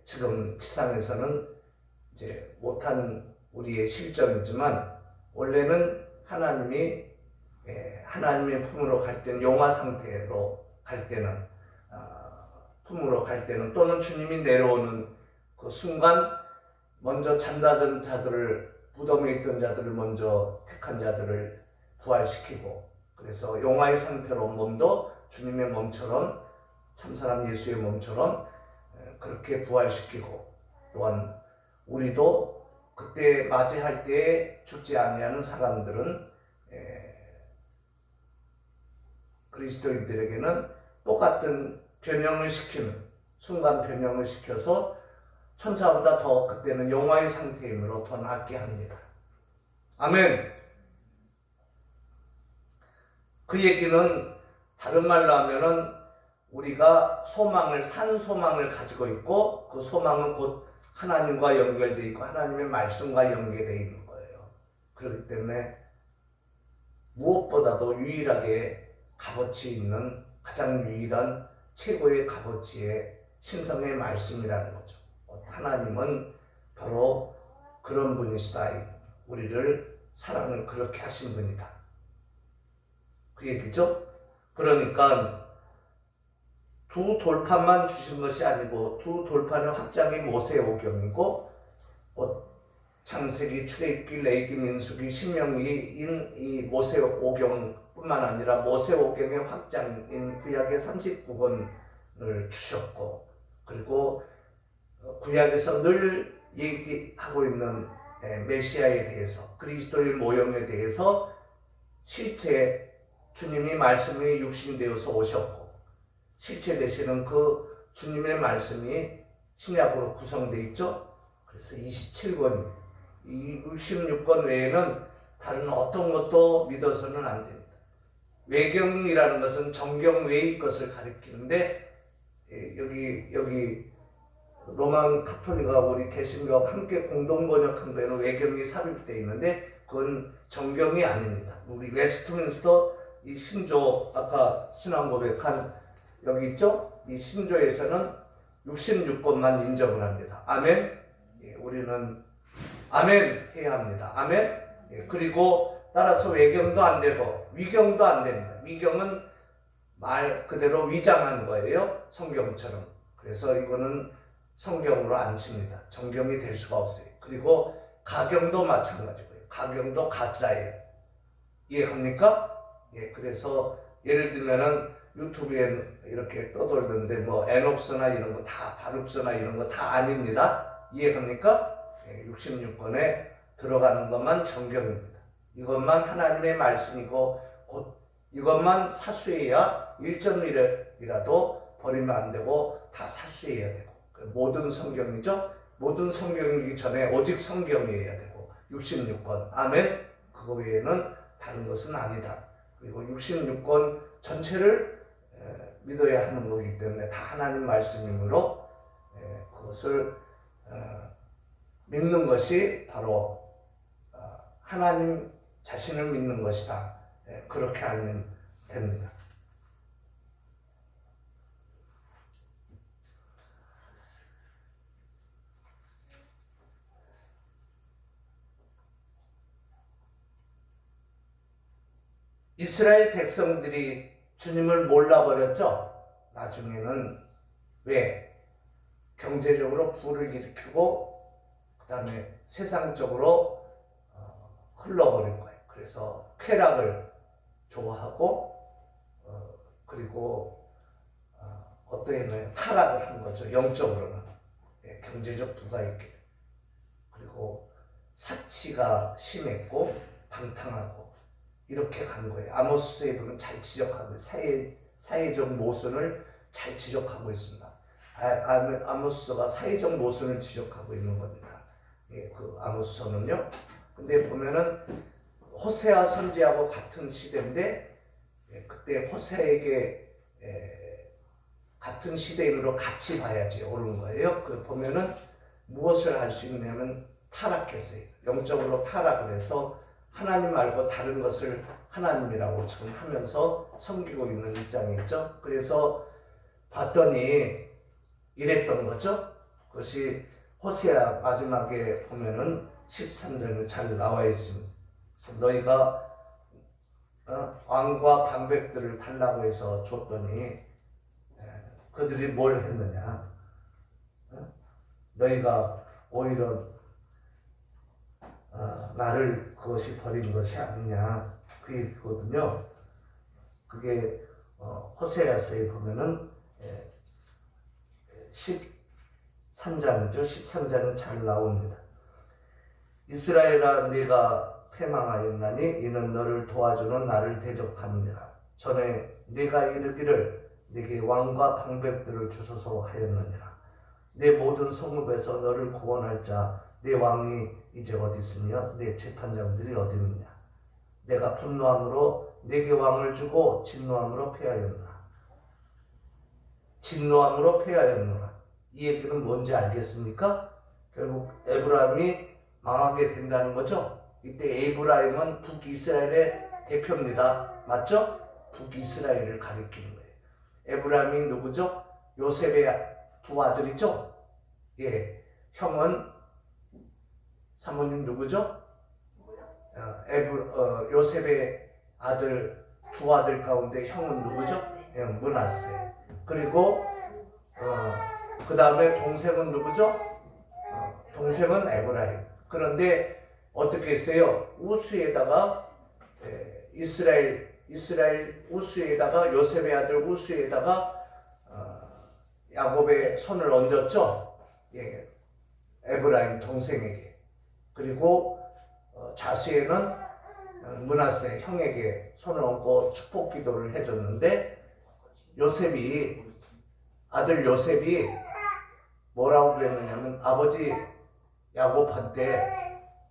지금 지상에서는 이제 못한 우리의 실정이지만 원래는 하나님이 하나님의 품으로 갈 때는 영화 상태로 갈 때는 품으로 갈 때는 또는 주님이 내려오는 그 순간 먼저 잔다전 자들을 무덤에 있던 자들을 먼저 택한 자들을 부활시키고 그래서 영화의 상태로 몸도 주님의 몸처럼 참사람 예수의 몸처럼 그렇게 부활시키고 또한 우리도 그때 맞이할 때에 죽지 아니하는 사람들은 그리스도인들에게는 똑같은 변형을 시키는 순간 변형을 시켜서 천사보다 더 그때는 영화의 상태이므로 더 낫게 합니다. 아멘. 그 얘기는 다른 말로 하면은 우리가 산 소망을 가지고 있고 그 소망은 곧 하나님과 연결되어 있고 하나님의 말씀과 연계되어 있는 거예요. 그렇기 때문에 무엇보다도 유일하게 값어치 있는 가장 유일한 최고의 값어치의 신성의 말씀이라는 거죠. 하나님은 바로 그런 분이시다. 우리를 사랑을 그렇게 하신 분이다. 그 얘기죠. 그러니까 두 돌판만 주신 것이 아니고 두 돌판의 확장이 모세오경이고 창세기, 출애굽기, 레위기, 민수기, 신명기인 이 모세오경뿐만 아니라 모세오경의 확장인 구약의 39권을 주셨고 그리고 구약에서 늘 얘기하고 있는 메시아에 대해서 그리스도의 모형에 대해서 실제 주님이 말씀이 육신되어서 오셨고 실체 되시는 그 주님의 말씀이 신약으로 구성되어 있죠. 그래서 27권, 이 66권 외에는 다른 어떤 것도 믿어서는 안 됩니다. 외경이라는 것은 정경 외의 것을 가리키는데 여기 로만 카톨릭하고 우리 개신교하고 함께 공동 번역한 거에는 외경이 삽입되어 있는데 그건 정경이 아닙니다. 우리 웨스트민스터 이 신조 아까 신앙 고백한 여기 있죠? 이 신조에서는 66권만 인정을 합니다. 아멘. 우리는 아멘 해야 합니다. 아멘. 그리고 따라서 외경도 안 되고 위경도 안 됩니다. 위경은 말 그대로 위장한 거예요. 성경처럼. 그래서 이거는 성경으로 안 칩니다. 정경이 될 수가 없어요. 그리고 가경도 마찬가지고요. 가경도 가짜예요. 이해합니까? 그래서 예를 들면은 유튜브에 이렇게 떠돌던데 에녹스나 이런 거 다 바룩스나 이런 거 다 아닙니다. 이해합니까? 66권에 들어가는 것만 정경입니다. 이것만 하나님의 말씀이고 곧 이것만 사수해야 1.1이라도 버리면 안 되고 다 사수해야 되고 모든 성경이죠. 모든 성경이기 전에 오직 성경이어야 되고 66권 아멘. 그거 외에는 다른 것은 아니다. 그리고 66권 전체를 믿어야 하는 거기 때문에 다 하나님 말씀이므로 그것을 믿는 것이 바로 하나님 자신을 믿는 것이다. 그렇게 알면 됩니다. 이스라엘 백성들이 주님을 몰라버렸죠. 나중에는 왜? 경제적으로 부를 일으키고 그 다음에 세상적으로 흘러버린 거예요. 그래서 쾌락을 좋아하고 그리고 어떠했나요? 타락을 한 거죠. 영적으로는. 예, 경제적 부가 있게 되고 그리고 사치가 심했고 방탕하고 이렇게 간 거예요. 아모스에 보면 잘 지적하고 사회적 모순을 잘 지적하고 있습니다. 아모스가 사회적 모순을 지적하고 있는 겁니다. 예, 그 아모스서는요. 근데 보면은 호세아 선지하고 같은 시대인데 예, 그때 호세에게 같은 시대인으로 같이 봐야지 옳은 거예요. 그 보면은 무엇을 할 수 있냐면 타락했어요. 영적으로 타락을 해서 하나님 말고 다른 것을 하나님이라고 지금 하면서 섬기고 있는 입장이죠. 그래서 봤더니 이랬던 거죠. 그것이 호세아 마지막에 보면은 13절에 잘 나와 있습니다. 그래서 너희가 왕과 방백들을 달라고 해서 줬더니 그들이 뭘 했느냐? 너희가 오히려 나를 그것이 버린 것이 아니냐 그 얘기거든요. 그게 호세아서에 보면은 13장이죠. 13장은 잘 나옵니다. 이스라엘아 네가 패망하였나니 이는 너를 도와주는 나를 대적함이라. 전에 네가 이르기를 네게 왕과 방백들을 주소서 하였느니라. 내 모든 성읍에서 너를 구원할 자 내 왕이 이제 어디 있으며 내 재판장들이 어디 있느냐. 내가 분노함으로 네게 왕을 주고 진노함으로 패하였노라. 진노함으로 패하였노라. 이 얘기는 뭔지 알겠습니까? 결국 에브라임이 망하게 된다는 거죠. 이때 에브라임은 북이스라엘의 대표입니다. 맞죠? 북이스라엘을 가리키는 거예요. 에브라임이 누구죠? 요셉의 두 아들이죠? 예, 형은 사모님 누구죠? 요셉의 아들 두 아들 가운데 형은 누구죠? 예, 므낫세. 그리고 그 다음에 동생은 누구죠? 동생은 에브라임. 그런데 어떻게 했어요? 우수에다가 이스라엘 우수에다가 요셉의 아들 우수에다가 야곱의 손을 얹었죠. 예, 에브라임 동생에게. 그리고 자수에는 므낫세 형에게 손을 얹고 축복 기도를 해줬는데 아들 요셉이 뭐라고 그랬느냐면 아버지 야곱한테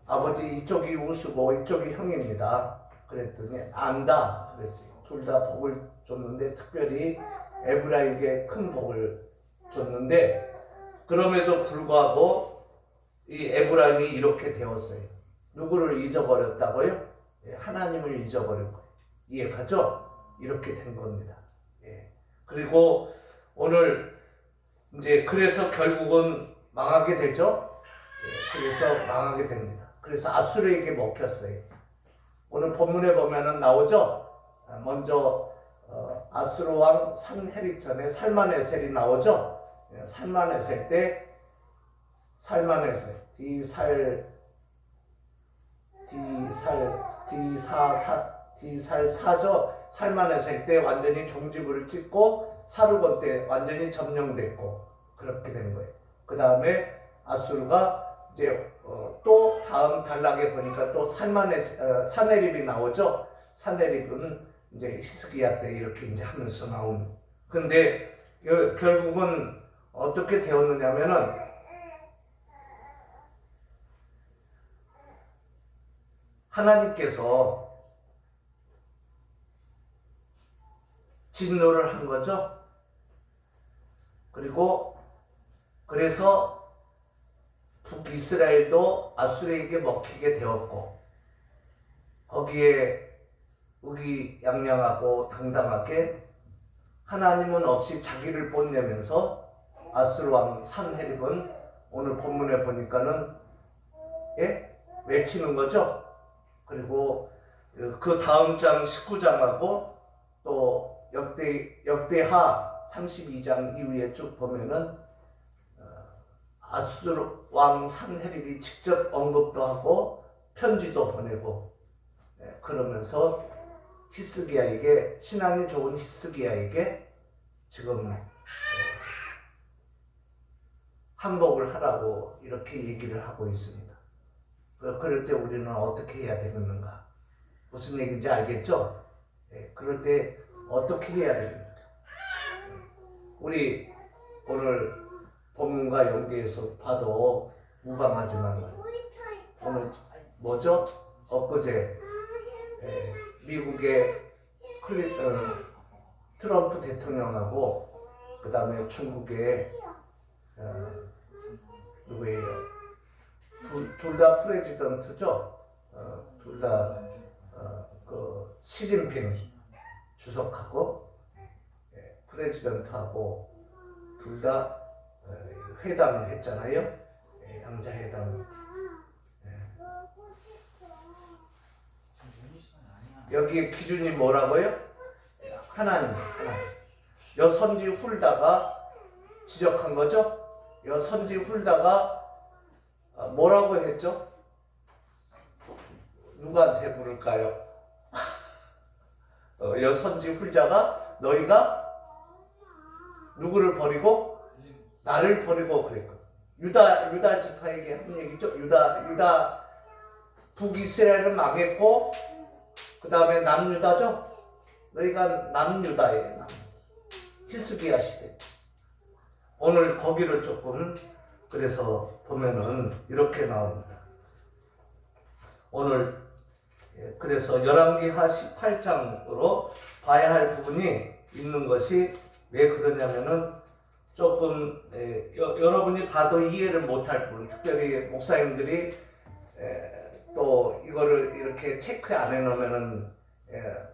아버지 이쪽이 우수고 이쪽이 형입니다. 그랬더니 안다 그랬어요. 둘 다 복을 줬는데 특별히 에브라임에게 큰 복을 줬는데 그럼에도 불구하고 이 에브라임이 이렇게 되었어요. 누구를 잊어버렸다고요? 예, 하나님을 잊어버린 거예요. 이해가죠? 이렇게 된 겁니다. 예. 그리고 오늘 이제 그래서 결국은 망하게 되죠. 예, 그래서 망하게 됩니다. 그래서 아수르에게 먹혔어요. 오늘 본문에 보면은 나오죠. 먼저 아수르 왕 산헤립 전에 살만에셀이 나오죠. 예, 살만에셀 때 디살사죠. 살만에셀 때 완전히 종지부를 찍고 사르곤 때 완전히 점령됐고 그렇게 된 거예요. 그 다음에 아수르가 이제 또 다음 단락에 보니까 또 사네립이 나오죠. 사네립은 이제 히스기야 때 이렇게 이제 하면서 나오는. 근데 결국은 어떻게 되었느냐면은 하나님께서 진노를 한 거죠. 그리고 그래서 북이스라엘도 아수르에게 먹히게 되었고 거기에 의기양양하고 당당하게 하나님은 없이 자기를 뽐내면서 아수르 왕 산헤립은 오늘 본문에 보니까는 외치는 거죠. 그리고 그 다음 장 19장하고 또 역대하 32장 이후에 쭉 보면은 아수르 왕 산헤립이 직접 언급도 하고 편지도 보내고 그러면서 히스기야에게, 신앙이 좋은 히스기야에게 지금 항복을 하라고 이렇게 얘기를 하고 있습니다. 그럴 때 우리는 어떻게 해야 되겠는가? 무슨 얘기인지 알겠죠? 그럴 때 어떻게 해야 됩니까? 우리 오늘 본문과 연계해서 봐도 무방하지만 오늘 뭐죠? 엊그제 미국의 트럼프 대통령하고 그 다음에 중국의 누구예요? 둘 다 프레지던트죠? 둘 다 그 시진핑 주석하고 프레지던트하고 둘 다 회담을 했잖아요. 양자회담. 여기에 기준이 뭐라고요? 하나님. 여 선지 훌다가 지적한 거죠? 여 선지 훌다가 뭐라고 했죠? 누구한테 물을까요? 여 선지 훌자가 너희가 누구를 버리고 나를 버리고 그랬거든. 유다 지파에게 한 얘기죠. 유다 북이스라엘은 망했고 그 다음에 남유다죠. 너희가 남유다예요. 히스기야 시대. 오늘 거기를 조금 그래서 보면은 이렇게 나옵니다. 오늘 그래서 열왕기하 18장으로 봐야 할 부분이 있는 것이 왜 그러냐면은 조금 여러분이 봐도 이해를 못할 부분, 특별히 목사님들이 또 이거를 이렇게 체크 안 해놓으면은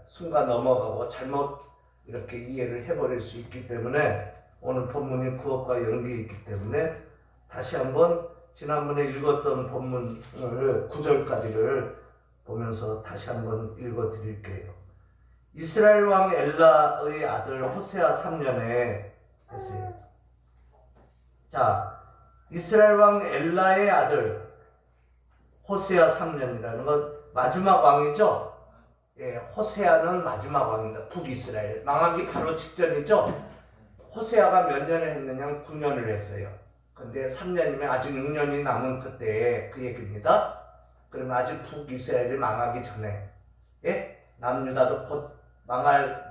순간 넘어가고 잘못 이렇게 이해를 해버릴 수 있기 때문에 오늘 본문이 그것과 연계해 있기 때문에 다시 한번 지난번에 읽었던 본문을 9절까지를 보면서 다시 한번 읽어 드릴게요. 이스라엘 왕 엘라의 아들 호세아 3년에 했어요. 자, 이스라엘 왕 엘라의 아들 호세아 3년이라는 건 마지막 왕이죠. 호세아는 마지막 왕입니다. 북이스라엘 망하기 바로 직전이죠. 호세아가 몇 년을 했느냐? 9년을 했어요. 근데 3년이면 아직 6년이 남은 그때의 그 얘기입니다. 그러면 아직 북이스라엘이 망하기 전에 남유다도 곧 망할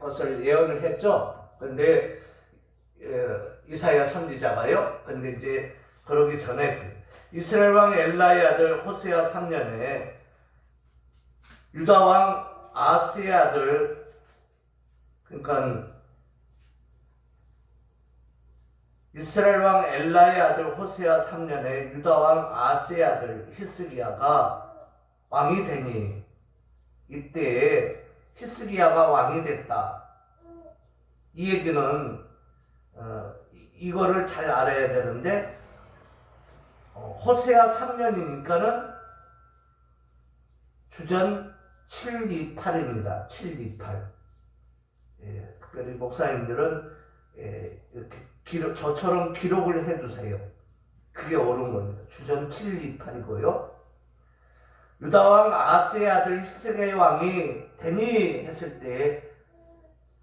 것을 예언을 했죠. 근데 이사야 선지자가요. 근데 이제 그러기 전에 이스라엘 왕 엘라의 아들 호세아 3년에 유다 왕 아스의 아들, 그러니까 이스라엘 왕 엘라의 아들 호세아 3년에 유다 왕 아스의 아들 히스기야가 왕이 되니, 이때에 히스기야가 왕이 됐다. 이 얘기는 이거를 잘 알아야 되는데 호세아 3년이니까는 주전 728입니다. 728. 특별히 목사님들은 이렇게 저처럼 기록을 해두세요. 그게 옳은 겁니다. 주전 728이고요. 유다왕 아스의 아들 히스기야 왕이 되니 했을 때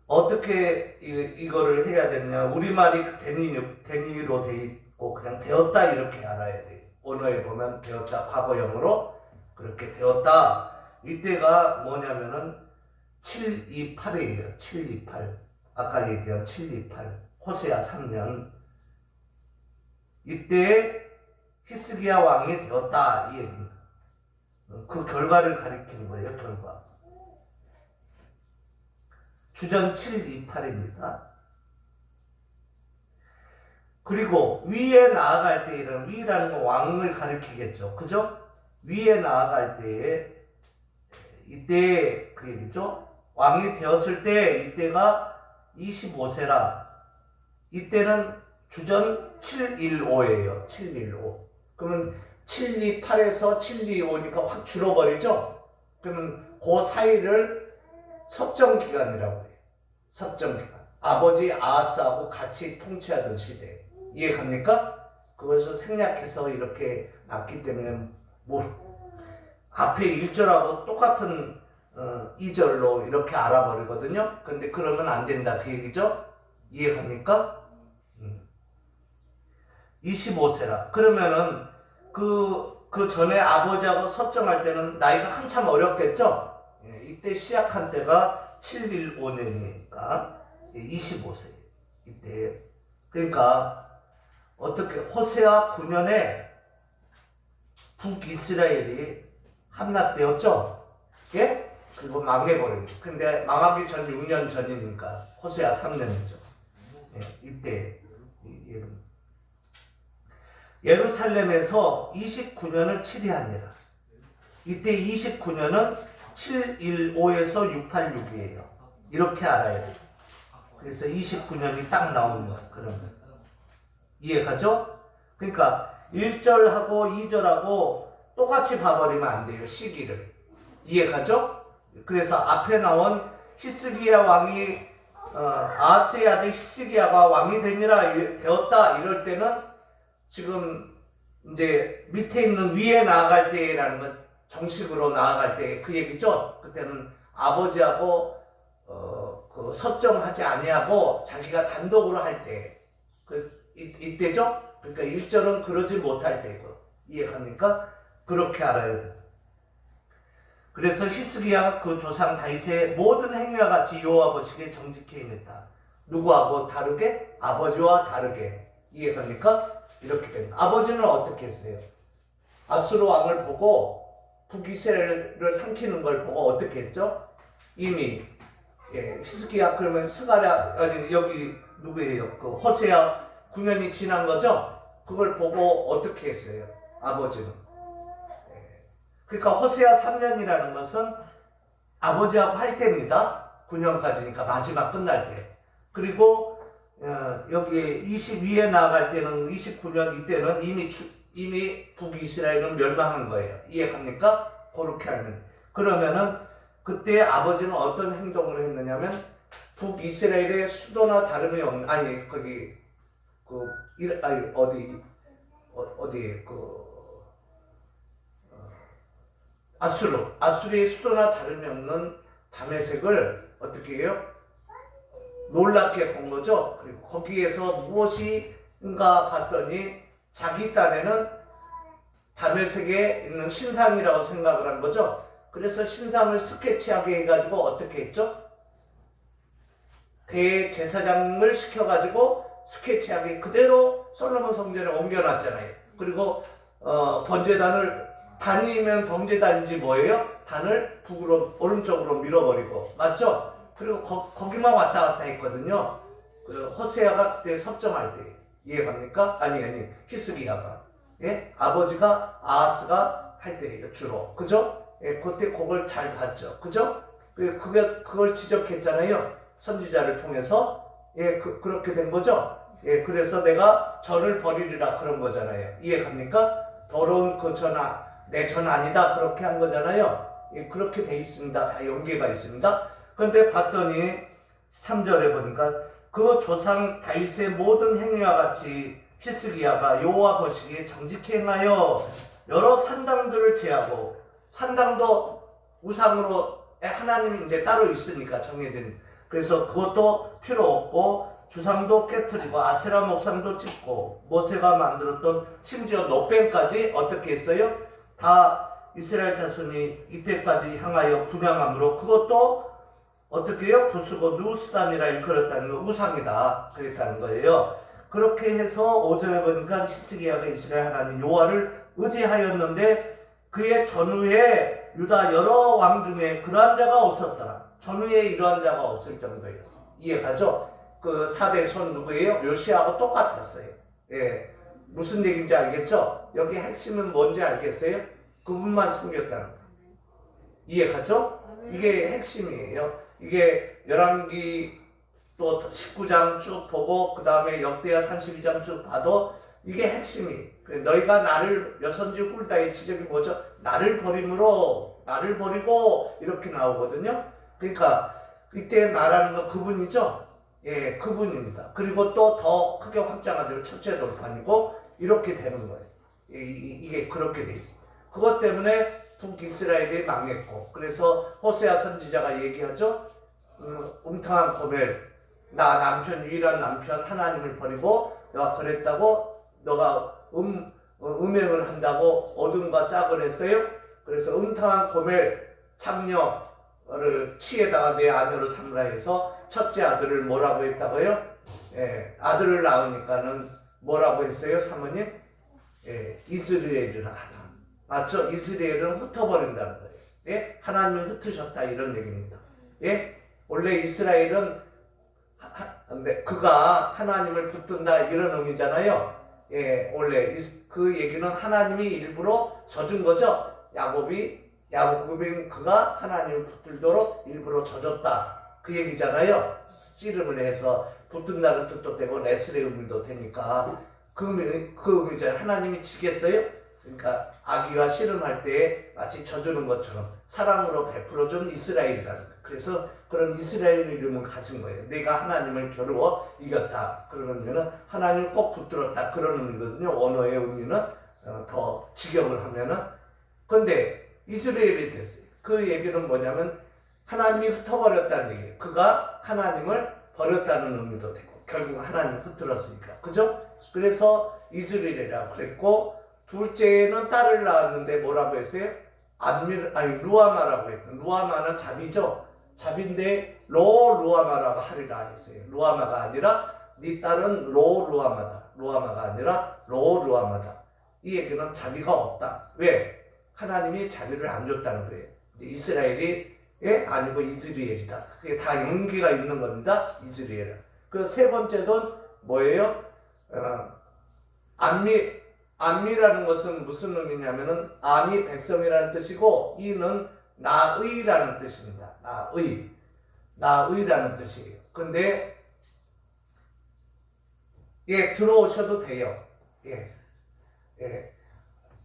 어떻게 이거를 해야 되냐? 우리말이 되니로 돼 있고 그냥 되었다 이렇게 알아야 돼요. 언어에 보면 되었다 과거형으로 그렇게 되었다. 이때가 뭐냐면은 728이에요. 728. 아까 얘기한 728. 호세아 3년. 이때 히스기야 왕이 되었다 이 얘기입니다. 그 결과를 가리키는 거예요. 결과. 주전 728입니다. 그리고 위에 나아갈 때 이런 위라는 건 왕을 가리키겠죠. 그죠? 위에 나아갈 때에 이때 그 얘기죠. 왕이 되었을 때 이때가 25세라. 이때는 주전 715예요. 715. 그러면 728에서 725니까 확 줄어버리죠. 그러면 그 사이를 섭정기간이라고 해요. 섭정기간. 아버지 아하스하고 같이 통치하던 시대. 이해갑니까? 그것을 생략해서 이렇게 놨기 때문에 앞에 1절하고 똑같은 2절로 이렇게 알아버리거든요. 근데 그러면 안 된다 그 얘기죠. 이해갑니까? 25세라. 그러면은 그 전에 아버지하고 섭정할 때는 나이가 한참 어렸겠죠? 이때 시작한 때가 715년이니까 25세. 이때. 그러니까 어떻게 호세아 9년에 북이스라엘이 함락되었죠? 예? 그리고 망해버린. 근데 망하기 전 6년 전이니까 호세아 3년이죠. 이때 예루살렘에서 29년을 치리하니라. 이때 29년은 715에서 686이에요. 이렇게 알아야 돼요. 그래서 29년이 딱 나오는 거예요. 그러면 이해가죠? 그러니까 1절하고 2절하고 똑같이 봐버리면 안 돼요. 시기를. 이해가죠? 그래서 앞에 나온 히스기야 왕이 아하스의 아들 히스기야가 왕이 되었다 이럴 때는 지금 이제 밑에 있는 위에 나아갈 때라는 건 정식으로 나아갈 때 그 얘기죠. 그때는 아버지하고 그 섭정하지 아니하고 자기가 단독으로 할 때 이때죠. 그러니까 1절은 그러지 못할 때고 이해합니까? 그렇게 알아야 돼. 그래서 히스기야가 그 조상 다윗의 모든 행위와 같이 여호와 보시기에 정직히 행했다. 누구하고 다르게? 아버지와 다르게. 이해합니까? 이렇게 됩니다. 아버지는 어떻게 했어요? 아수르 왕을 보고 북이스라엘을 삼키는 걸 보고 어떻게 했죠? 이미 히스기야 그러면 스가랴 여기 누구예요? 그 호세아 9년이 지난 거죠? 그걸 보고 어떻게 했어요? 아버지는. 그러니까 호세아 3년이라는 것은 아버지하고 할 때입니다. 9년까지니까 마지막 끝날 때. 그리고 여기에 22에 나아갈 때는 29년 이때는 이미 북이스라엘은 멸망한 거예요. 이해갑니까? 그렇게 하면. 그러면은 그때 아버지는 어떤 행동을 했느냐면 북이스라엘의 수도나 다름이 없는 거기 아수르의 수도나 다름이 없는 다메섹을 어떻게 해요? 놀랍게 본 거죠. 그리고 거기에서 무엇인가 봤더니 자기 딴에는 다메섹에 있는 신상이라고 생각을 한 거죠. 그래서 신상을 스케치하게 해가지고 어떻게 했죠? 대제사장을 시켜가지고 스케치하게 그대로 솔로몬 성전에 옮겨놨잖아요. 그리고 번제단을 단이면 번제단인지 뭐예요? 단을 북으로 오른쪽으로 밀어버리고 맞죠? 그리고 거기만 왔다 갔다 했거든요. 그 호세아가 그때 섭정할 때 이해갑니까? 아니 히스기야가 아버지가 아하스가 할 때예요 주로 그죠? 그때 그걸 잘 봤죠 그죠? 그걸 지적했잖아요 선지자를 통해서 그렇게 된 거죠. 그래서 내가 전을 버리리라 그런 거잖아요. 이해갑니까? 더러운 그 전아 내 전 아니다 그렇게 한 거잖아요. 그렇게 돼 있습니다. 다 연계가 있습니다. 그런데 봤더니 3절에 보니까 그 조상 다윗의 모든 행위와 같이 히스기야가 여호와 보시기에 정직히 행하여 여러 산당들을 제하고 산당도 우상으로 하나님이 이제 따로 있으니까 정해진 그래서 그것도 필요 없고 주상도 깨트리고 아세라 목상도 짓고 모세가 만들었던 심지어 노뱀까지 어떻게 했어요? 다 이스라엘 자손이 이때까지 향하여 분양함으로 그것도 어떻게 해요? 부수고 누스단이라 일컬었다는 거 우상이다 그랬다는 거예요. 그렇게 해서 5절에 보니까 히스기야가 이스라엘 하나님 여호와를 의지하였는데 그의 전후에 유다 여러 왕 중에 그러한 자가 없었더라. 전후에 이러한 자가 없을 정도였어. 이해가죠? 그 4대 손 누구예요? 요시아하고 똑같았어요. 무슨 얘기인지 알겠죠? 여기 핵심은 뭔지 알겠어요? 그분만 숨겼다는 거. 이해가죠? 이게 핵심이에요. 이게 열왕기 또 19장 쭉 보고 그 다음에 역대하 32장 쭉 봐도 이게 핵심이. 너희가 나를 여선지 훌다의 지적이 뭐죠? 나를 버림으로 나를 버리고 이렇게 나오거든요. 그러니까 이때 나라는 건 그분이죠. 예, 그분입니다. 그리고 또 더 크게 확장하자면 첫째 돌판이고 이렇게 되는 거예요. 이게 그렇게 돼 있어요. 그것 때문에 북이스라엘이 망했고, 그래서 호세아 선지자가 얘기하죠. 음탕한 고멜, 나 남편, 유일한 남편 하나님을 버리고 내가 그랬다고 너가 음행을 한다고 어둠과 짝을 했어요. 그래서 음탕한 고멜 창녀를 취에다가 내 아내로 삼으라 해서 첫째 아들을 뭐라고 했다고요? 예, 아들을 낳으니까는 뭐라고 했어요, 사모님? 예, 이스라엘이라 하나. 맞죠? 이스라엘은 흩어버린다는 거예요. 예? 하나님을 흩으셨다 이런 얘기입니다. 예? 원래 이스라엘은 그가 하나님을 붙든다 이런 의미잖아요. 예, 원래 그 얘기는 하나님이 일부러 져준 거죠. 야곱이 그가 하나님을 붙들도록 일부러 져줬다 그 얘기잖아요. 씨름을 해서 붙든다는 뜻도 되고 레슬의 의미도 되니까 그 의미잖아요. 하나님이 지겠어요? 그러니까 아기가 씨름할 때 마치 져주는 것처럼 사랑으로 베풀어준 이스라엘이라는 거예요. 그래서 그런 이스라엘 이름을 가진 거예요. 내가 하나님을 겨루어 이겼다. 그러면 하나님을 꼭 붙들었다. 그런 의미거든요. 원어의 의미는 더 직역을 하면은. 그런데 이스라엘이 됐어요. 그 얘기는 뭐냐면 하나님이 흩어버렸다는 얘기예요. 그가 하나님을 버렸다는 의미도 되고 결국 하나님을 흩어졌으니까. 그죠? 그래서 이스라엘이라고 그랬고, 둘째는 딸을 낳았는데 뭐라고 했어요? 루아마라고 했고, 루아마는 자비죠. 자비인데 루아마라고 하리라 했어요. 루아마가 아니라 네 딸은 루아마다. 루아마가 아니라 루아마다. 이 얘기는 자비가 없다. 왜? 하나님이 자비를 안 줬다는 거예요. 이제 이스라엘이 아니고 이스라엘이다. 그게 다 연기가 있는 겁니다. 이스라엘. 그 세 번째는 뭐예요? 안미라는 것은 무슨 의미냐면은 안이 백성이라는 뜻이고 이는 나의라는 뜻입니다. 나의라는 뜻이에요. 근데 들어오셔도 돼요.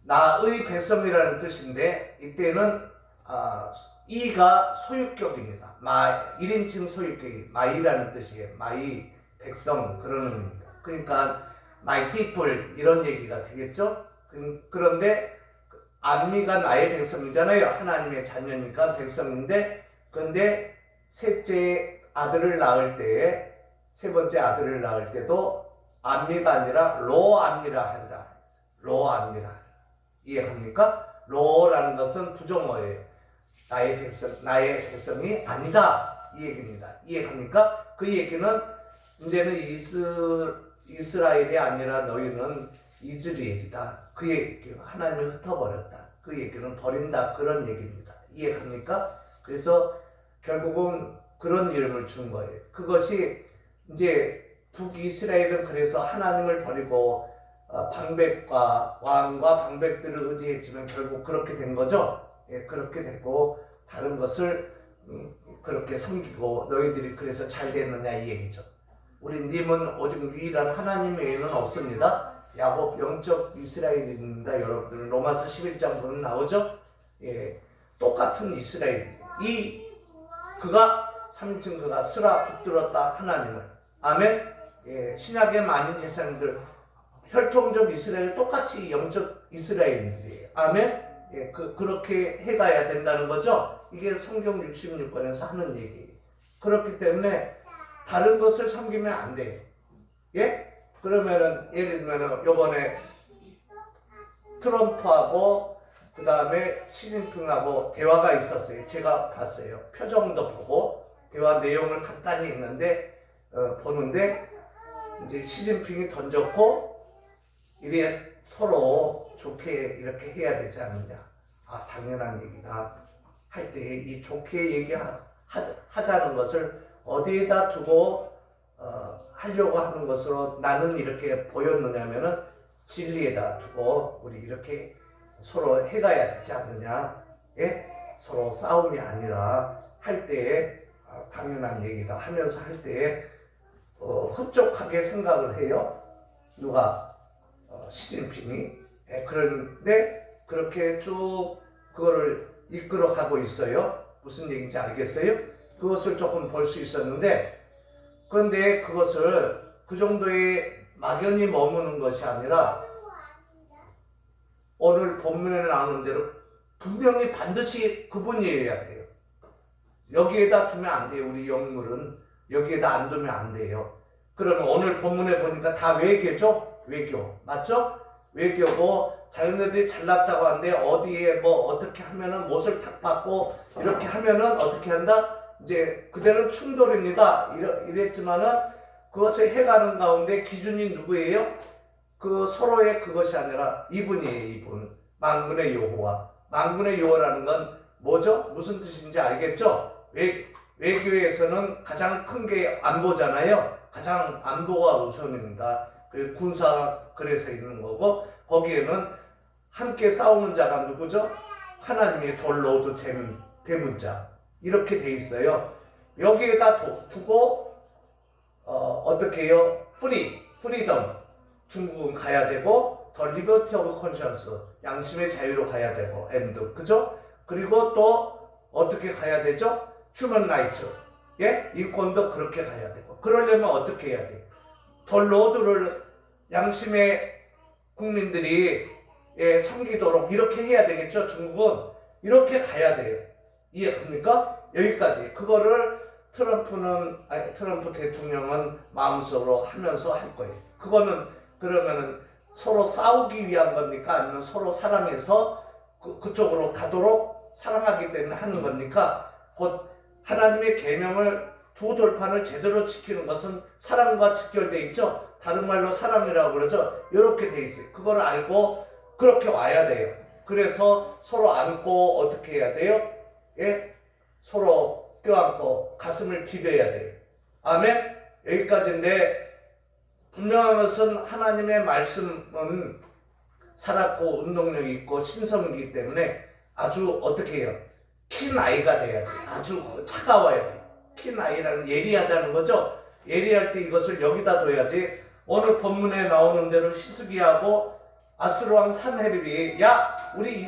나의 백성이라는 뜻인데 이때는 이가 소유격입니다. 1인칭 소유격이 마이라는 뜻이에요. 마이 백성 그런 의미입니다. 그러니까 my people 이런 얘기가 되겠죠. 그런데 안미가 나의 백성이잖아요. 하나님의 자녀니까 백성인데, 그런데 셋째 아들을 낳을 때에 세 번째 아들을 낳을 때도 안미가 아니라 로안미라 하리라. 로안미라. 이해합니까? 로라는 것은 부정어예요. 나의 백성이 아니다 이 얘기입니다. 이해합니까? 그 얘기는 이제는 이스라엘이 아니라 너희는 이스라엘이다. 그 얘기, 하나님을 흩어버렸다. 그 얘기는 버린다. 그런 얘기입니다. 이해합니까? 그래서 결국은 그런 이름을 준 거예요. 그것이 이제 북이스라엘은 그래서 하나님을 버리고 방백과 왕과 방백들을 의지했지만 결국 그렇게 된 거죠. 그렇게 됐고 다른 것을 그렇게 섬기고 너희들이 그래서 잘 됐느냐 이 얘기죠. 우리 님은 오직 유일한 하나님 외에는 없습니다. 야곱 영적 이스라엘입니다. 여러분들 로마서 11장 보면 나오죠. 똑같은 이스라엘. 그가 3층 그가 쓰라 붙들었다 하나님을. 아멘. 신약의 많은 제사장들 혈통적 이스라엘 똑같이 영적 이스라엘인들이에요. 아멘. 그렇게 해가야 된다는 거죠. 이게 성경 66권에서 하는 얘기예요. 그렇기 때문에 다른 것을 섬기면 안 돼요. 그러면은 예를 들면은 요번에 트럼프하고 그 다음에 시진핑하고 대화가 있었어요. 제가 봤어요. 표정도 보고 대화 내용을 간단히 했는데 보는데 이제 시진핑이 던졌고 이래 서로 좋게 이렇게 해야 되지 않느냐. 당연한 얘기다. 할 때 이 좋게 얘기하자는 것을 어디에다 두고 하려고 하는 것으로 나는 이렇게 보였느냐면은 진리에다 두고 우리 이렇게 서로 해가야 되지 않느냐. 서로 싸움이 아니라 할 때에 당연한 얘기다 하면서 할 때에 흡족하게 생각을 해요. 누가? 시진핑이. 그런데 그렇게 쭉 그거를 이끌어 가고 있어요. 무슨 얘기인지 알겠어요? 그것을 조금 볼 수 있었는데, 그런데 그것을 그 정도의 막연히 머무는 것이 아니라 오늘 본문에 나오는 대로 분명히 반드시 그분이어야 돼요. 여기에다 두면 안 돼요. 우리 영물은 여기에다 안 두면 안 돼요. 그러면 오늘 본문에 보니까 다 외교죠? 외교. 맞죠? 외교고 자기네들이 잘났다고 하는데 어디에 뭐 어떻게 하면은 못을 탁 받고 이렇게 하면은 어떻게 한다? 이제 그대로 충돌입니다. 이랬지만은 그것을 해가는 가운데 기준이 누구예요? 그 서로의 그것이 아니라 이분이에요. 이분. 만군의 여호와. 만군의 여호와라는 건 뭐죠? 무슨 뜻인지 알겠죠? 외교에서는 가장 큰 게 안보잖아요. 가장 안보가 우선입니다. 그 군사 그래서 있는 거고, 거기에는 함께 싸우는 자가 누구죠? 하나님의 돌로드 대문자. 이렇게 돼 있어요. 여기에다 두고 어떻게 해요? 프리덤. 중국은 가야 되고, 더 리버티 오브 컨션스. 양심의 자유로 가야 되고, 엔드. 그죠? 그리고 또 어떻게 가야 되죠? 휴먼 라이츠. 예? 인권도 그렇게 가야 되고. 그러려면 어떻게 해야 돼? 더 로드를 양심의 국민들이 섬기도록 이렇게 해야 되겠죠? 중국은 이렇게 가야 돼요. 이해됩니까? 여기까지. 그거를 트럼프 대통령은 마음속으로 하면서 할 거예요. 그거는 그러면은 서로 싸우기 위한 겁니까? 아니면 서로 사랑해서 그쪽으로 가도록 사랑하기 때문에 하는 겁니까? 곧 하나님의 계명을 두 돌판을 제대로 지키는 것은 사랑과 직결되어 있죠. 다른 말로 사랑이라고 그러죠. 이렇게 돼 있어요. 그걸 알고 그렇게 와야 돼요. 그래서 서로 안고 어떻게 해야 돼요? 예? 서로 껴안고 가슴을 비벼야 돼요. 아멘? 여기까지인데, 분명한 것은 하나님의 말씀은 살았고 운동력이 있고 신성이기 때문에 아주 어떻게 해요? 킨 아이가 돼야 돼. 아주 차가워야 돼. 킨 아이라는 예리하다는 거죠. 예리할 때 이것을 여기다 둬야지. 오늘 본문에 나오는 대로 히스기야하고 아수르왕 산헤립이, 야, 우리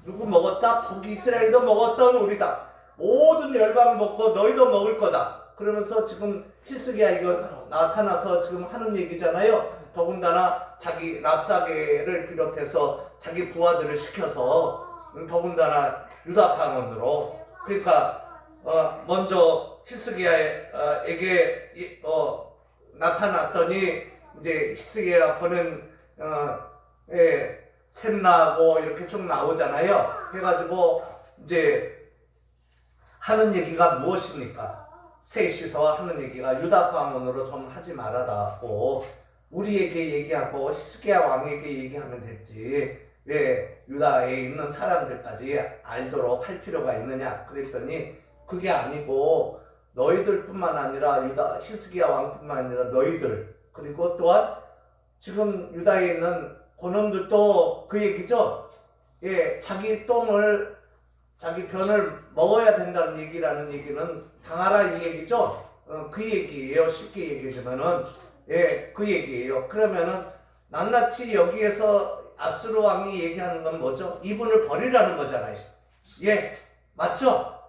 누구 먹었다? 북이스라엘도 먹었던 우리다. 모든 열방 먹고 너희도 먹을 거다. 그러면서 지금 히스기야 이거 나타나서 지금 하는 얘기잖아요. 더군다나 자기 랍사게를 비롯해서 자기 부하들을 시켜서 더군다나 유다 방언으로, 그러니까 먼저 히스기야에게 나타났더니 이제 히스기야 보낸 샘나고 이렇게 쭉 나오잖아요. 그래가지고 이제 하는 얘기가 무엇입니까? 셋이서 하는 얘기가 유다 방언으로 좀 하지 말아다고 우리에게 얘기하고 히스기야 왕에게 얘기하면 됐지 왜 유다에 있는 사람들까지 알도록 할 필요가 있느냐 그랬더니, 그게 아니고 너희들뿐만 아니라 히스기야 왕뿐만 아니라 너희들, 그리고 또한 지금 유다에 있는 고놈들도 그 얘기죠. 예, 자기 똥을 자기 변을 먹어야 된다는 얘기라는 얘기는 당하라 이 얘기죠. 그 얘기예요. 쉽게 얘기하자면은 그 얘기예요. 그러면은 낱낱이 여기에서 아수르 왕이 얘기하는 건 뭐죠? 이분을 버리라는 거잖아요. 맞죠?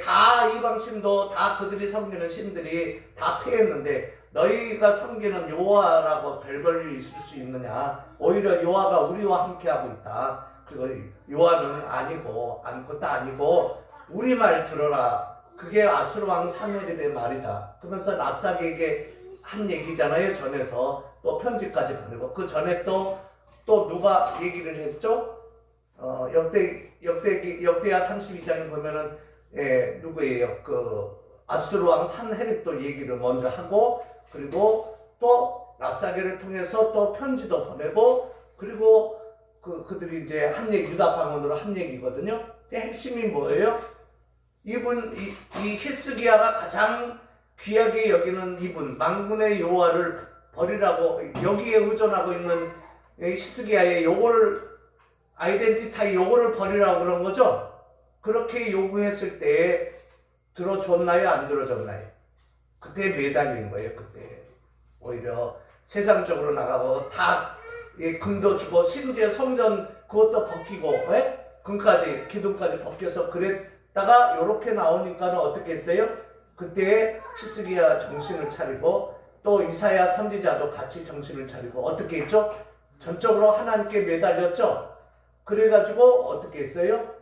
다 이방신도 다 그들이 섬기는 신들이 다 패했는데 너희가 섬기는 여호와라고 별볼일 있을 수 있느냐? 오히려 여호와가 우리와 함께하고 있다. 그리고 여호와는 아니고 아무것도 아니고 우리 말 들어라. 그게 아수르 왕 산헤립의 말이다. 그러면서 랍사게에게 한 얘기잖아요. 전에서 또 편지까지 보내고, 그 전에 또 누가 얘기를 했죠? 역대하 32장에 보면은 누구예요? 그 아수르 왕 산헤립도 얘기를 먼저 하고, 그리고 또 랍사게를 통해서 또 편지도 보내고, 그리고 그들이 이제 한 얘기, 유다 방언으로 한 얘기거든요. 그 핵심이 뭐예요? 이 히스기야가 가장 귀하게 여기는 이분, 만군의 여호와를 버리라고 여기에 의존하고 있는 히스기야의 요거를 아이덴티타이 요거를 버리라고 그런 거죠. 그렇게 요구했을 때 들어줬나요? 안 들어줬나요? 그때 매달린 거예요. 그때 오히려 세상적으로 나가고 다 예, 금도 주고 심지어 성전 그것도 벗기고 예? 금까지 기둥까지 벗겨서 그랬다가 요렇게 나오니까는 어떻게 했어요? 그때 히스기야 정신을 차리고 또 이사야 선지자도 같이 정신을 차리고 어떻게 했죠? 전적으로 하나님께 매달렸죠. 그래가지고 어떻게 했어요?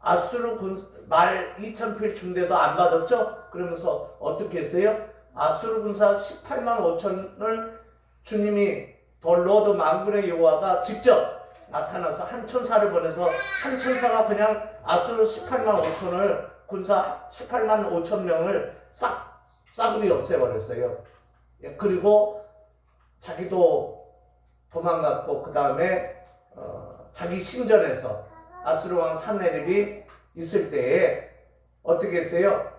아수르 말 2000필 중대도 안 받았죠? 그러면서 어떻게 했어요? 아수르 군사 18만 5천을 주님이 더 로드 만군의 여호와가 직접 나타나서 한 천사를 보내서 한 천사가 그냥 아수르 18만 5천을 군사 18만 5천 명을 싸그리 없애버렸어요. 그리고 자기도 도망갔고 그 다음에 자기 신전에서 아수르 왕 산헤립이 있을 때에 어떻게 했어요?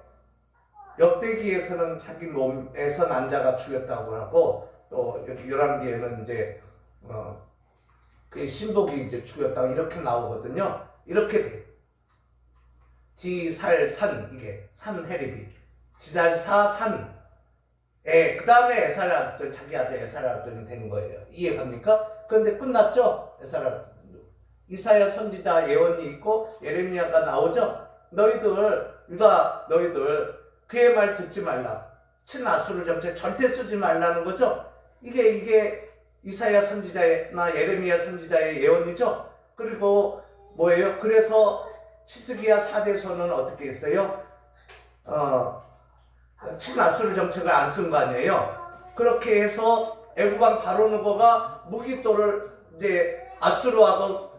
역대기에서는 자기 몸에서 난 자가 죽였다고 하고 또 여기 열왕기에는 이제 그 신복이 이제 죽였다고 이렇게 나오거든요. 이렇게 돼. 디살산 이게 산헤립이 디살사산 그 다음에 에살아들 자기 아들 에살아들이 된 거예요. 이해갑니까? 그런데 끝났죠? 에살아 이사야 선지자 예언이 있고 예레미야가 나오죠. 너희들 유다 너희들 그의 말 듣지 말라. 친아수르 정책 절대 쓰지 말라는 거죠. 이게 이사야 선지자나 예레미야 선지자의 예언이죠. 그리고 뭐예요? 그래서 히스기야 4대손은 어떻게 했어요? 친아수르 정책을 안 쓴 거 아니에요. 그렇게 해서 애굽왕 바로누고가 무기또를 이제 아수르하고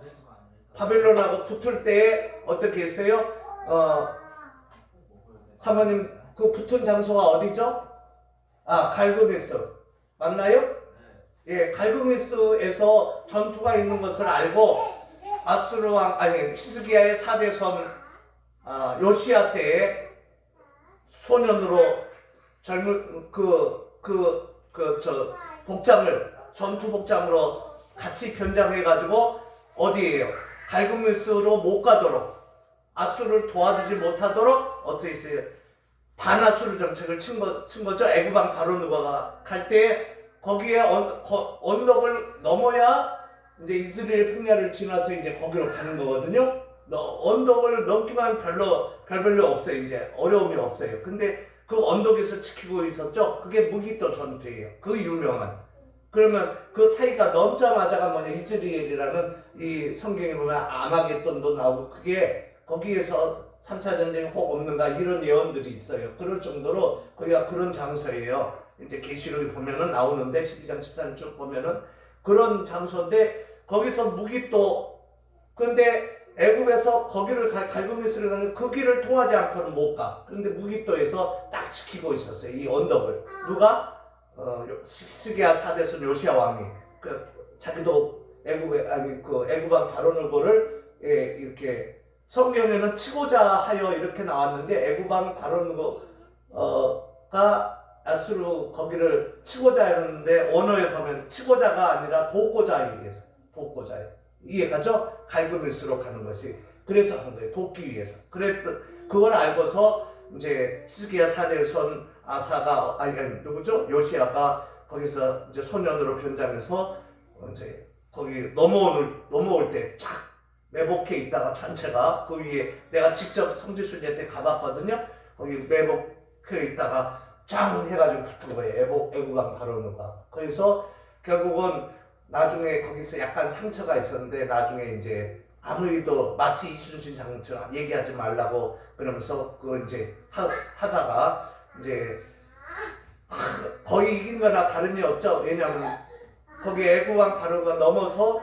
바벨론하고 붙을 때에 어떻게 했어요? 사모님 그 붙은 장소가 어디죠? 갈그미스 맞나요? 예, 갈그미스에서 전투가 있는 것을 알고 아수르 왕 히스기야의 4대손 요시야 때에 소년으로 젊은 복장을 전투 복장으로 같이 변장해 가지고 어디에요? 갈그미스로 못 가도록 아수르를 도와주지 못하도록 어떻게 했어요? 반아수르 정책을 친 거죠. 애굽왕 바로누가가 갈 때 거기에 언덕을 넘어야 이제 이스라엘 평야를 지나서 이제 거기로 가는 거거든요. 언덕을 넘기만 별별로 없어요. 이제 어려움이 없어요. 근데 그 언덕에서 지키고 있었죠. 그게 무기또 전투예요. 그 유명한. 그러면 그 사이가 넘자마자가 뭐냐 이스라엘이라는 이 성경에 보면 아마겟돈도 나오고 그게 거기에서 3차 전쟁이 혹 없는가 이런 예언들이 있어요. 그럴 정도로 거기가 그런 장소예요. 이제 계시록에 보면은 나오는데 12장 14장 쭉 보면은 그런 장소인데 거기서 무기또 근데 애굽에서 거기를 갈그미스를 가는 그 길을 통하지 않고는 못 가. 그런데 무기또에서 딱 지키고 있었어요. 이 언덕을 누가? 히스기야 4대손 요시야 왕이 자기도 애굽왕 바로누고를 이렇게 성경에는 치고자 하여 이렇게 나왔는데 애굽왕 바로누고가 아수르 거기를 치고자 했는데 언어에 보면 치고자가 아니라 돕고자 얘기해서 돕고자 이해가죠? 갈그미스로 가는 것이 그래서 한 거예요. 돕기 위해서. 그걸 알고서 이제 히스기야 4대손 아사가 누구죠? 요시야가 거기서 이제 소년으로 변장해서 이제 거기 넘어올 때 쫙 매복해 있다가 전체가 그 위에 내가 직접 성지순례 때 가봤거든요. 거기 매복해 있다가 짱 해가지고 붙은 거예요. 애굽왕 바로누가. 그래서 결국은 나중에 거기서 약간 상처가 있었는데 나중에 이제 아무 일도 마치 이순신 장처럼 얘기하지 말라고 그러면서 그거 이제 하다가 이제 거의 이긴 거나 다름이 없죠. 왜냐하면 거기 애굽왕 바로가 넘어서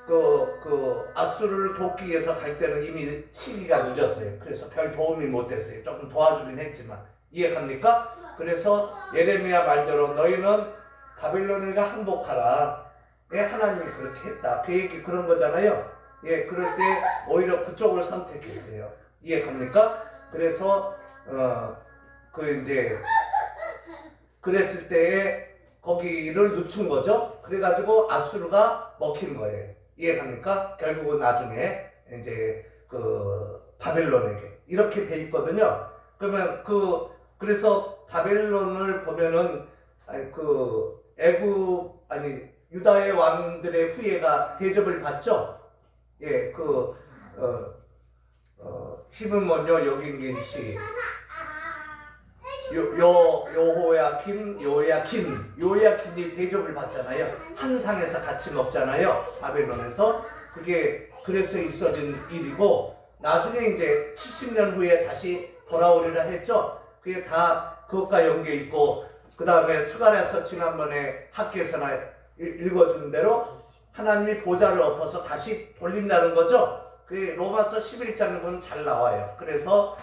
그 아수르를 돕기 위해서 갈 때는 이미 시기가 늦었어요. 그래서 별 도움이 못 됐어요. 조금 도와주긴 했지만 이해갑니까? 그래서 예레미야 말대로 너희는 바빌론을 항복하라. 예, 하나님이 그렇게 했다. 그 얘기 그런 거잖아요. 예, 그럴 때 오히려 그쪽을 선택했어요. 이해갑니까? 그래서 이제 그랬을 때에 거기를 늦춘 거죠. 그래가지고 아수르가 먹힌 거예요. 이해갑니까? 결국은 나중에 이제 바벨론에게 이렇게 돼 있거든요. 그러면 그래서 바벨론을 보면은 유다의 왕들의 후예가 대접을 받죠. 예, 힘은 먼저 여긴 계시 요야킨이 대접을 받잖아요. 한 상에서 같이 먹잖아요. 바벨론에서. 그게 그래서 있어진 일이고, 나중에 이제 70년 후에 다시 돌아오리라 했죠. 그게 다 그것과 연계 있고, 그 다음에 스가랴서 지난번에 학교에서나 읽어준 대로 하나님이 보좌를 엎어서 다시 돌린다는 거죠. 그 로마서 11장에 보면 잘 나와요. 그래서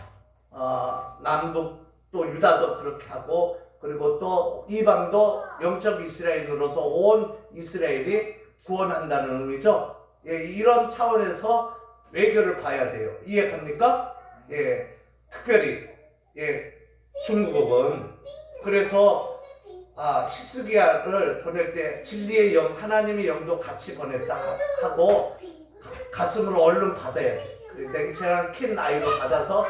남북 또 유다도 그렇게 하고, 그리고 또 이방도 영적 이스라엘으로서 온 이스라엘이 구원한다는 의미죠. 예, 이런 차원에서 외교를 봐야 돼요. 이해갑니까? 예, 특별히 중국은 그래서 히스기야를 보낼 때 진리의 영, 하나님의 영도 같이 보냈다 하고 가슴으로 얼른 받아야 돼. 냉철한 킨 아이로 받아서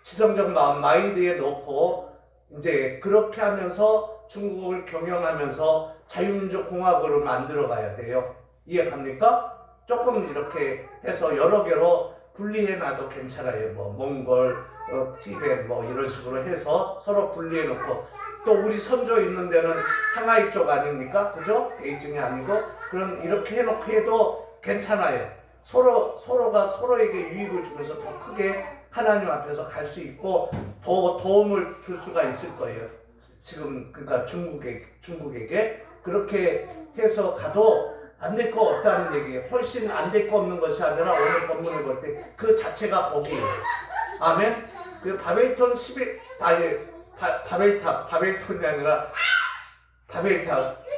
지성적 마인드에 놓고 이제 그렇게 하면서 중국을 경영하면서 자유민족 공화국을 만들어 가야 돼요. 이해갑니까? 조금 이렇게 해서 여러 개로 분리해 놔도 괜찮아요. 뭐 몽골, 티베트 뭐 이런 식으로 해서 서로 분리해 놓고, 또 우리 선조 있는 데는 상하이 쪽 아닙니까? 그죠? 베이징이 아니고. 그럼 이렇게 해놓고 해도 괜찮아요. 서로가 서로에게 유익을 주면서 더 크게 하나님 앞에서 갈 수 있고 더 도움을 줄 수가 있을 거예요. 지금 그러니까 중국에게 그렇게 해서 가도 안 될 거 없다는 얘기예요. 훨씬 안 될 거 없는 것이 아니라 오늘 본문을 볼 때 그 자체가 복이에요. 아멘. 그 바벨탑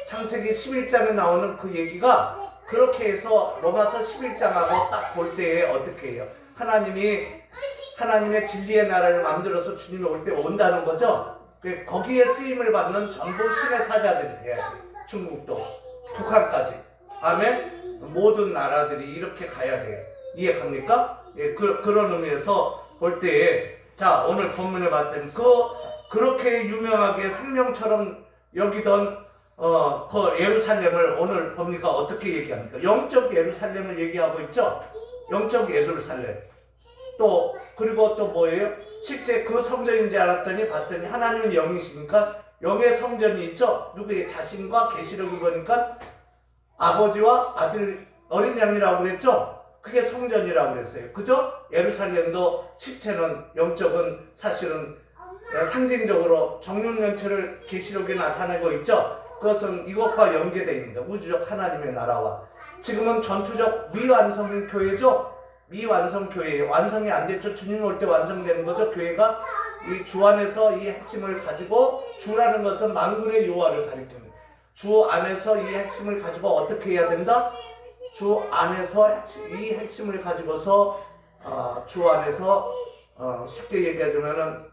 창세기 11장에 나오는 그 얘기가 그렇게 해서 로마서 11장하고 딱 볼 때에 어떻게 해요? 하나님의 진리의 나라를 만들어서 주님이 올 때 온다는 거죠. 거기에 쓰임을 받는 전부 신의 사자들이 돼야 돼요. 중국도 북한까지. 아멘. 모든 나라들이 이렇게 가야 돼요. 이해갑니까? 예, 그런 의미에서 볼 때에, 자, 오늘 본문에 봤더니 그렇게 유명하게 생명처럼 여기던 그 예루살렘을 오늘 보니까 어떻게 얘기합니까? 영적 예루살렘을 얘기하고 있죠. 영적 예루살렘. 또 그리고 또 뭐예요? 실제 그 성전인지 알았더니 봤더니 하나님은 영이시니까 영의 성전이 있죠. 누구의 자신과 계시록을 보니까 아버지와 아들 어린 양이라고 그랬죠. 그게 성전이라고 그랬어요. 그죠? 예루살렘도 실체는 영적은 사실은 상징적으로 정육면체를 계시록에 나타내고 있죠. 그것은 이것과 연계되어 있습니다. 우주적 하나님의 나라와. 지금은 전투적 미완성 교회죠. 미완성 교회예요. 완성이 안 됐죠. 주님 올 때 완성되는 거죠. 교회가 이 주 안에서 이 핵심을 가지고, 주라는 것은 만군의 여호와를 가리킵니다. 주 안에서 이 핵심을 가지고 어떻게 해야 된다? 주 안에서 이 핵심을 가지고서 주 안에서 쉽게 얘기하자면은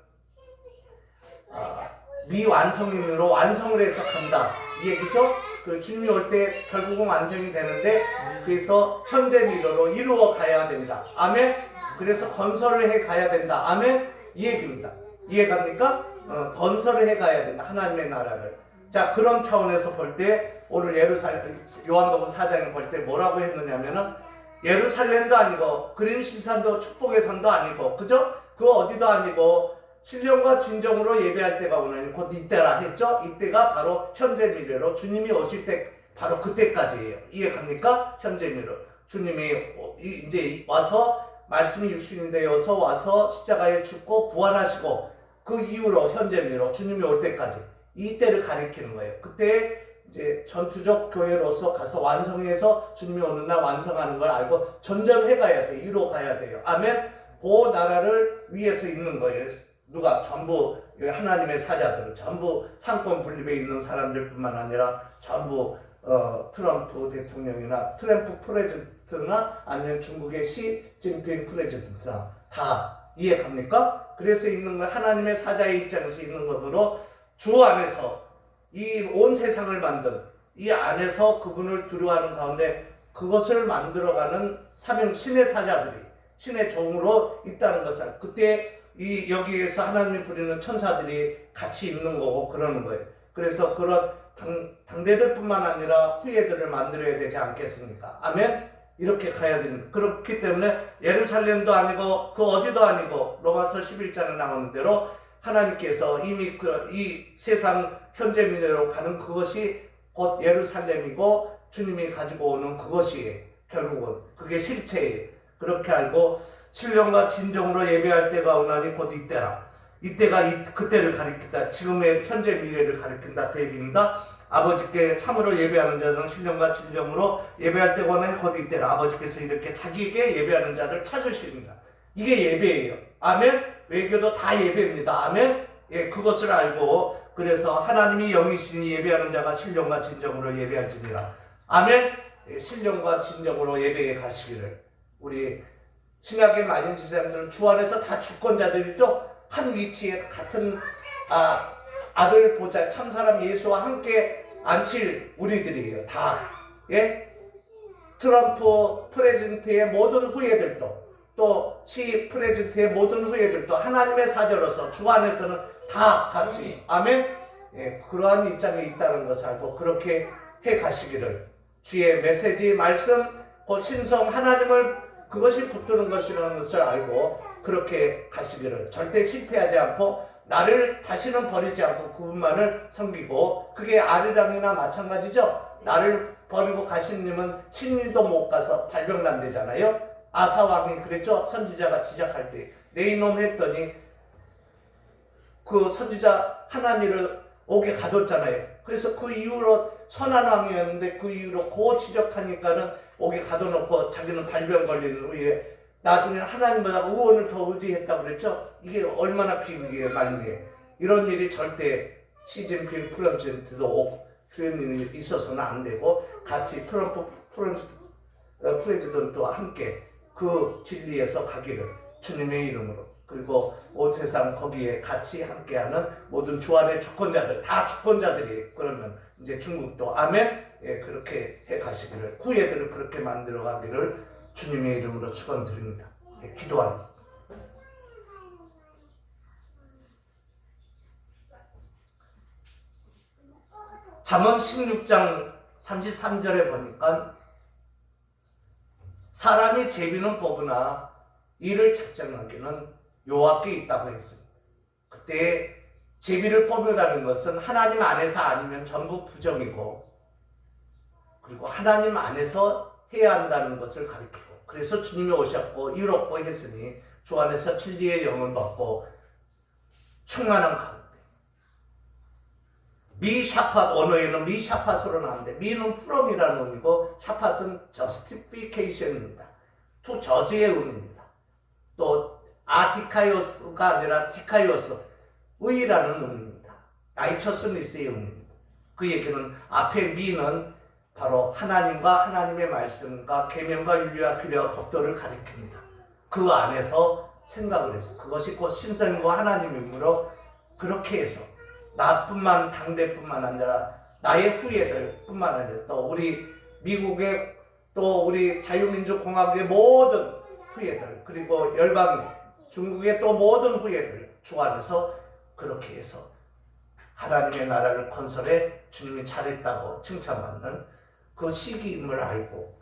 미완성인으로 완성을 해서 간다 이 얘기죠. 그 주님이 올 때 결국은 완성이 되는데, 그래서 현재 미래로 이루어 가야 된다. 아멘. 그래서 건설을 해 가야 된다. 아멘. 이 얘기입니다. 이해갑니까? 건설을 해 가야 된다. 하나님의 나라를. 자, 그런 차원에서 볼 때 오늘 요한복음 4장에 볼 때 뭐라고 했느냐면은 예루살렘도 아니고 그린시산도 축복의 산도 아니고, 그죠? 그 어디도 아니고 신령과 진정으로 예배할 때가 오나니 곧 이때라 했죠? 이때가 바로 현재 미래로 주님이 오실 때 바로 그때까지예요. 이해갑니까? 현재 미래로 주님이 이제 와서 말씀이 육신이 되어서 와서 십자가에 죽고 부활하시고 그 이후로 현재 미래로 주님이 올 때까지 이때를 가리키는 거예요. 그때 이제 전투적 교회로서 가서 완성해서 주님이 오는 날 완성하는 걸 알고 전전해 가야 돼. 이루어 가야 돼요. 아멘. 그 나라를 위해서 있는 거예요. 누가? 전부 하나님의 사자들, 전부 상권 분립에 있는 사람들뿐만 아니라 전부 트럼프 대통령이나 트럼프 프레지던트나 아니면 중국의 시진핑 프레지던트나 다. 이해갑니까? 그래서 있는 건 하나님의 사자의 입장에서 있는 것으로 주 안에서 이 온 세상을 만든 이 안에서 그분을 두려워하는 가운데 그것을 만들어가는 신의 사자들이 신의 종으로 있다는 것을, 그때 여기에서 하나님이 부리는 천사들이 같이 있는 거고 그러는 거예요. 그래서 그런 당대들뿐만 아니라 후예들을 만들어야 되지 않겠습니까? 아멘? 이렇게 가야 됩니다. 그렇기 때문에 예루살렘도 아니고 그 어디도 아니고 로마서 11장에 나오는 대로 하나님께서 이미 이 세상 현재민으로 가는 그것이 곧 예루살렘이고 주님이 가지고 오는 그것이 결국은 그게 실체예요. 그렇게 알고 신령과 진정으로 예배할 때가 오나니 곧 이때라. 이때가 그때를 가리킨다. 지금의 현재 미래를 가리킨다. 그 얘기입니다. 아버지께 참으로 예배하는 자들은 신령과 진정으로 예배할 때가 오나니 곧 이때라. 아버지께서 이렇게 자기에게 예배하는 자들 찾으십니다. 이게 예배예요. 아멘. 외교도 다 예배입니다. 아멘. 예, 그것을 알고 그래서 하나님이 영이시니 예배하는 자가 신령과 진정으로 예배할지니라. 아멘. 예, 신령과 진정으로 예배에 가시기를. 우리 신약의 많은 제사장들은 주 안에서 다 주권자들이죠. 한 위치에 같은 아들 보좌 참사람 예수와 함께 앉힐 우리들이에요. 다. 예? 트럼프 프레지던트의 모든 후예들도 또 시 프레지던트의 모든 후예들도 하나님의 사자로서 주 안에서는 다 같이 아멘. 예, 그러한 입장에 있다는 것을 알고 그렇게 해 가시기를. 주의 메시지 말씀 곧 신성 하나님을 그것이 붙드는 것이라는 것을 알고 그렇게 가시기를. 절대 실패하지 않고 나를 다시는 버리지 않고 그분만을 섬기고, 그게 아리랑이나 마찬가지죠. 나를 버리고 가신 님은 신일도 못 가서 발병난대잖아요. 아사왕이 그랬죠. 선지자가 지적할 때 내 이놈 했더니 그 선지자 하나니를 옥에 가뒀잖아요. 그래서 그 이후로 선한 왕이었는데 그 이후로 고 지적하니까는 옥에 가둬놓고 자기는 발병 걸린 후에 나중에 하나님보다 의원을 더 의지했다고 그랬죠. 이게 얼마나 비극이에요. 말미에 이런 일이 절대 시진핑 프레지던트도 그런 일이 있어서는 안 되고 같이 트럼프 프레지던트와 함께 그 진리에서 가기를 주님의 이름으로, 그리고 온 세상 거기에 같이 함께하는 모든 주 안의 주권자들 다 주권자들이. 그러면 이제 중국도 아멘. 예, 그렇게 해 가시기를, 후예들을 그렇게 만들어 가기를 주님의 이름으로 축원드립니다. 예, 기도하겠습니다. 잠언 16장 33절에 보니까 사람이 제비는 뽑으나 이를 책정하기는 여호와께 있다고 했습니다. 그때 제비를 뽑으라는 것은 하나님 안에서 아니면 전부 부정이고, 그리고 하나님 안에서 해야 한다는 것을 가리키고, 그래서 주님이 오셨고 이롭고 했으니 주 안에서 진리의 영을 받고 충만한 가운데. 미샤팟 언어에는 미샤팟으로 나오는데 미는 from이라는 의미고 샤팟은 justification입니다. to judge의 의미입니다. 또 아티카이오스가 아니라 티카이오스, 의라는 의미입니다. righteousness의 의미입니다. 그 얘기는 앞에 미는 바로 하나님과 하나님의 말씀과 계명과 윤리와 규례와 법도를 가리킵니다. 그 안에서 생각을 해서 그것이 곧 신성과 하나님이므로 그렇게 해서 나뿐만 당대뿐만 아니라 나의 후예들 뿐만 아니라 또 우리 미국의 또 우리 자유민주공화국의 모든 후예들, 그리고 열방의 중국의 또 모든 후예들 주 안에서 그렇게 해서 하나님의 나라를 건설해 주님이 잘했다고 칭찬받는 그 시기임을 알고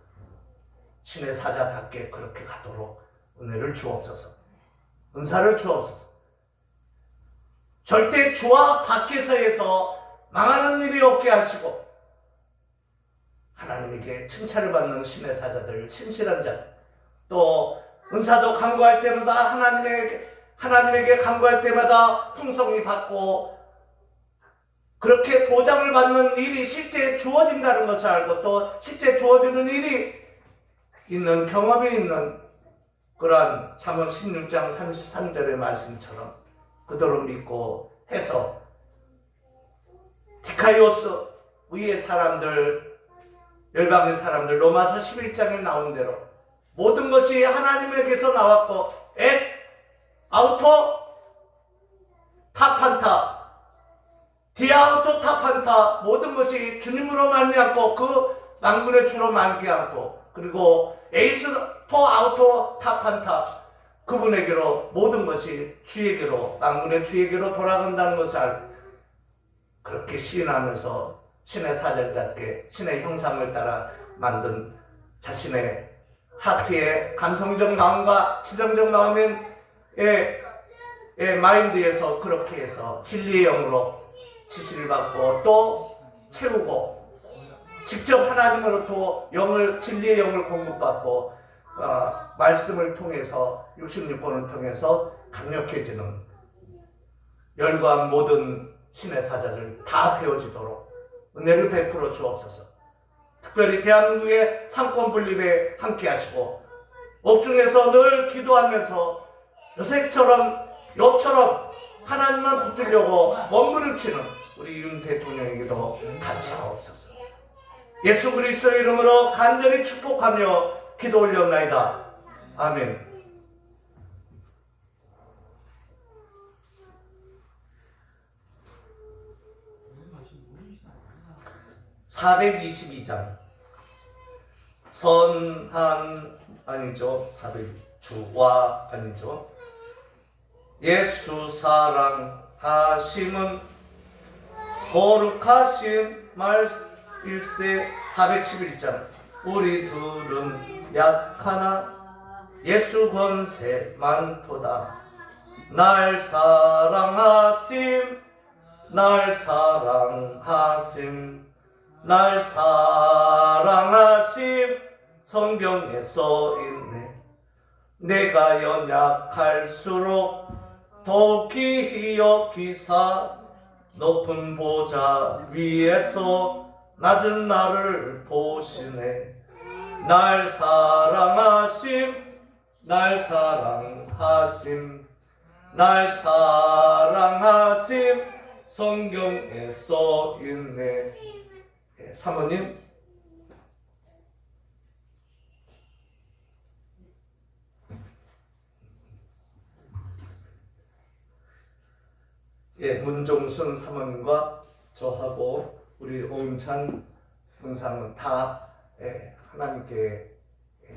신의 사자답게 그렇게 가도록 은혜를 주옵소서. 은사를 주옵소서. 절대 주와 밖에서 해서 망하는 일이 없게 하시고 하나님에게 칭찬을 받는 신의 사자들, 신실한 자들, 또 은사도 간구할 때마다 하나님에게 간구할 때마다 풍성히 받고 그렇게 보장을 받는 일이 실제 주어진다는 것을 알고 또 실제 주어지는 일이 있는 경험이 있는 그러한 잠언 16장 33절의 말씀처럼 그대로 믿고 해서 디카이오스 위의 사람들, 열방의 사람들, 로마서 11장에 나온 대로 모든 것이 하나님에게서 나왔고 아우토 타판타, 디아우토 타판타, 모든 것이 주님으로 말미암고 그 만군의 주로 말미암고, 그리고 에이스토 아우토 타판타, 그분에게로 모든 것이 주에게로, 만군의 주에게로 돌아간다는 것을 알고 그렇게 시인하면서 신의 사절답게 신의 형상을 따라 만든 자신의 하트의 감성적 마음과 지성적 마음인 마인드에서 그렇게 해서 진리의 영으로 지시를 받고 또 채우고 직접 하나님으로부터 진리의 영을 공급받고 말씀을 통해서 66권을 통해서 강력해지는 열거한 모든 신의 사자들 다 되어지도록 은혜를 베풀어 주옵소서. 특별히 대한민국의 상권 분립에 함께 하시고 옥중에서 늘 기도하면서 요셉처럼 하나님만 붙들려고 몸부림치는 우리 윤 대통령에게도 같이 하옵소서. 예수 그리스도의 이름으로 간절히 축복하며 기도 올렸나이다. 아멘. 422장 주와 아니죠. 예수 사랑하심은 거룩하심 말일세 411장 우리들은 약하나 예수 권세 많도다. 날 사랑하심 성경에 써있네. 내가 연약할수록 더 기히 여기사 높은 보좌 위에서 낮은 나를 보시네. 날 사랑하심 성경에 써있네. 사모님 문종순 사모님과 저하고 우리 오은찬 문사는 다 하나님께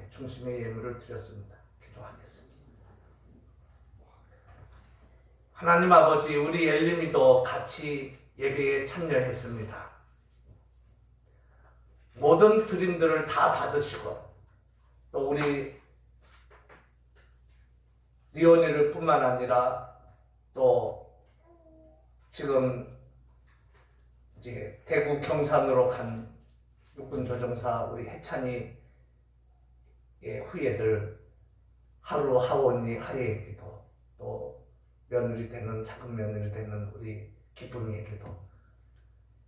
중심의 예물을 드렸습니다. 기도하겠습니다. 하나님 아버지, 우리 엘리미도 같이 예배에 참여했습니다. 모든 드림들을 다 받으시고 또 우리 리오니를 뿐만 아니라 또 지금 이제 대구 경산으로 간 육군조종사 우리 해찬이 후예들 하루 하원이 하예에게도 또 며느리 되는 작은 며느리 되는 우리 기쁨이에게도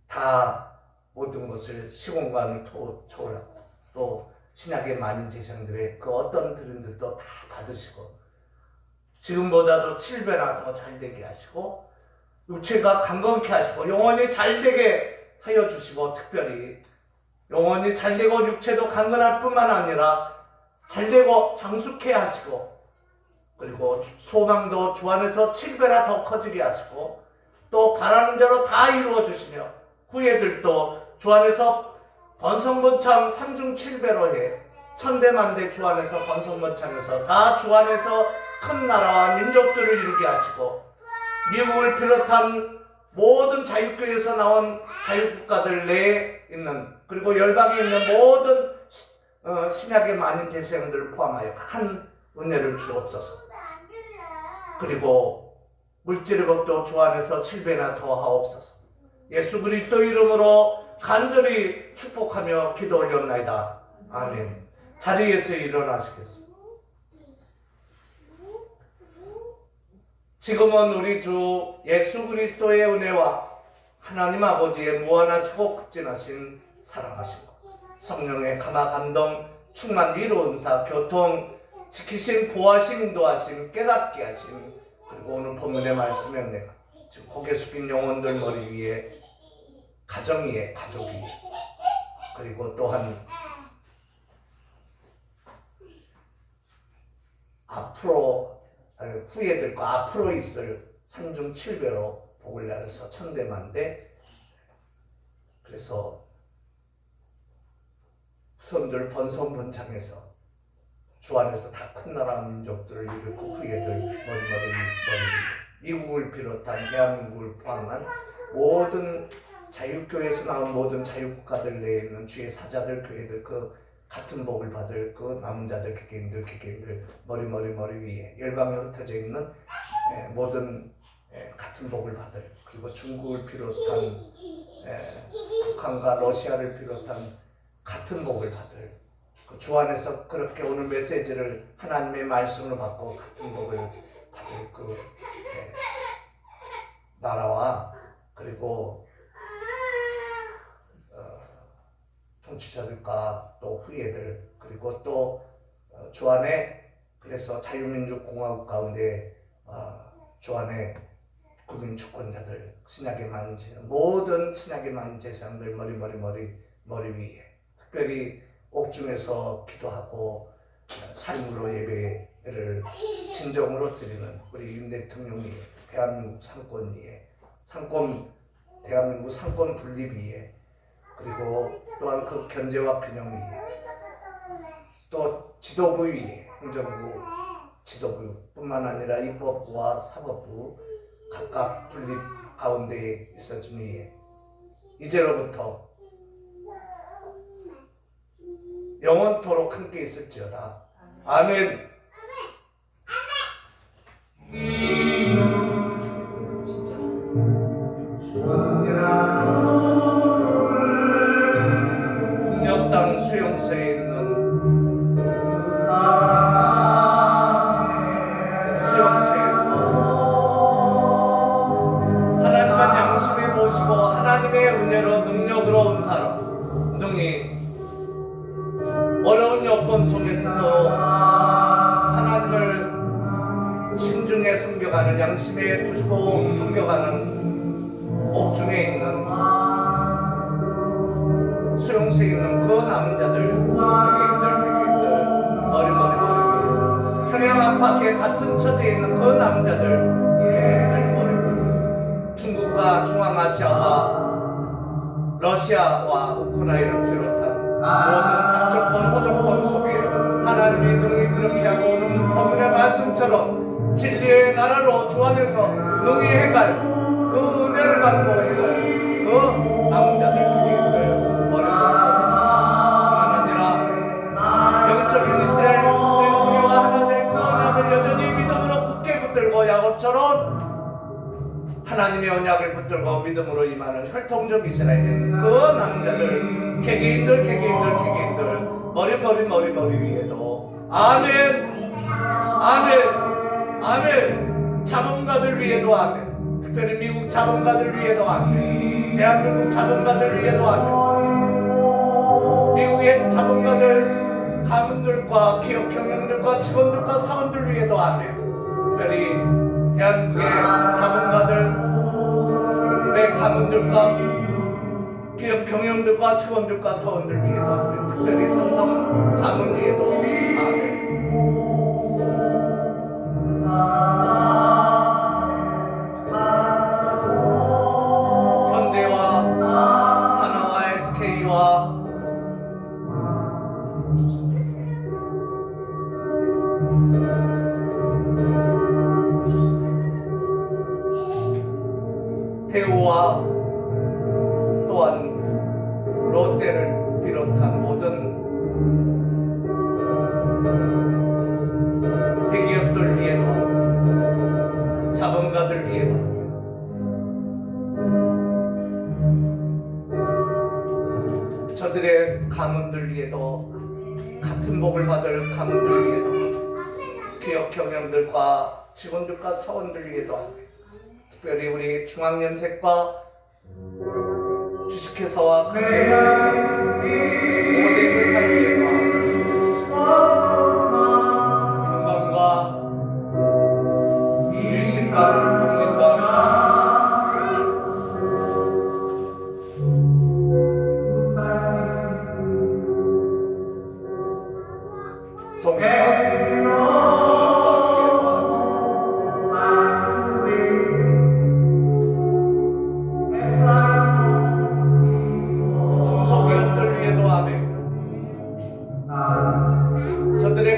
다 모든 것을 시공간을 초월하고 또 신약의 많은 제사장들의 그 어떤 드림들도 다 받으시고 지금보다도 7배나 더 잘되게 하시고 육체가 강건케 하시고 영혼이 잘되게 하여 주시고 특별히 영혼이 잘되고 육체도 강건할 뿐만 아니라 잘되고 장숙해 하시고 그리고 소망도 주 안에서 7배나 더 커지게 하시고 또 바라는 대로 다 이루어 주시며 후예들도 주 안에서 번성번창 3중 7배로 해 천대만대 주 안에서 번성번창해서 다 주 안에서 큰 나라와 민족들을 이루게 하시고 미국을 비롯한 모든 자유교회에서 나온 자유국가들 내에 있는 그리고 열방에 있는 모든 신약의 많은 제사장들을 포함하여 한 은혜를 주옵소서. 그리고 물질의 법도 주 안에서 7배나 더 하옵소서. 예수 그리스도 이름으로 간절히 축복하며 기도 올렸나이다. 아멘. 자리에서 일어나시겠습니다. 지금은 우리 주 예수 그리스도의 은혜와 하나님 아버지의 무한하시고 극진하신 사랑하시고 성령의 감화 감동 충만 위로 은사 교통 지키신 보호하심 인도하심 깨닫게 하심 그리고 오늘 본문의 말씀의 은혜가 지금 고개 숙인 영혼들 머리 위에 가정 위에 가족 위에 그리고 또한 후예들과 앞으로 있을 3중 7배로 복을 내려서 천대만대 그래서 후손들 번성번창해서 주 안에서 다 큰 나라 민족들을 이루고 후예들 머리 미국을 비롯한 대한민국을 포함한 모든 자유교회에서 나온 모든 자유국가들 내에 있는 주의 사자들, 교회들, 그 같은 복을 받을 그 남은 자들, 개개인들 머리 위에 열방에 흩어져 있는 모든 같은 복을 받을, 그리고 중국을 비롯한 북한과 러시아를 비롯한 같은 복을 받을, 그 주 안에서 그렇게 오늘 메시지를 하나님의 말씀으로 받고 같은 복을 받을 그 나라와, 그리고 통치자들과 또 후예들, 그리고 또 주 안에, 그래서 자유민주공화국 가운데 주 안에 국민 주권자들, 신약의 많은 제사장, 모든 신약의 많은 제사장들 머리 위에, 특별히 옥중에서 기도하고 삶으로 예배를 진정으로 드리는 우리 윤 대통령 위에, 대한민국 상권 위에, 대한민국 상권 분립 위에, 그리고 또한 그 견제와 균형 위에, 또 지도부 위에, 행정부 지도부뿐만 아니라 입법부와 사법부 각각 분립 가운데 있어진 위에, 이제로부터 영원토록 함께 있을지어다. 아멘. 풍력당 수용소에 있는 수용소에서 하나님만 양심에 모시고 하나님의 은혜로 능력으로 온 사람, 능히 어려운 여건 속에서 하나님을 신중에 섬겨가는, 양심에 두고 섬겨가는 옥중에 있는, 수용소에 있는 그 남자들, 개개인들 머리 위에, 평양 안팎에 같은 처지에 있는 그 남자들, 개개인들 머리 위에, 중국과 중앙아시아와 러시아와 우크라이나를 비롯한 모든 악조건, 호조건 속에 하나님이 능히 그렇게 하고 오는 본문의 말씀처럼 진리의 나라로 주 안에서 능히 해갈 그 은혜를 갖고 해갈 그 남은 자들, 개개인들 머리 아니라 영적인 이스라엘 우리와 하나 될 그 언약을 여전히 믿음으로 굳게 붙들고 야곱처럼 하나님의 언약을 붙들고 믿음으로 임하는 혈통적 이스라엘인 그 남자들, 개개인들 머리 위에도 아멘. 자본가들 위에도 아멘. 특별히 미국 자본가들 위에도 아멘. 대한민국 자본가들 위에도 아멘. 미국의 자본가들, 가문들과 기업 경영들과 직원들과 사원들 위에도 아멘. 특별히 대한민국의 자본가들의 가문들과 기업 경영들과 직원들과 사원들 위에도 아멘. 특별히 삼성 가문 위에도 아멘. 현대와 하나와 SK와 대우와 또한 롯데를 비롯한 모든 대기업들 위에도, 자본가들 위에도, 저들의 가문들 위에도, 같은 복을 받을 가문들 위에도, 기업 경영들과 직원들과 사원들 위에도, 특별히 우리 중앙염색과 주식회사와 관계를 모든 회사 위에도, 금방과 일신방, 국민방, 동해방,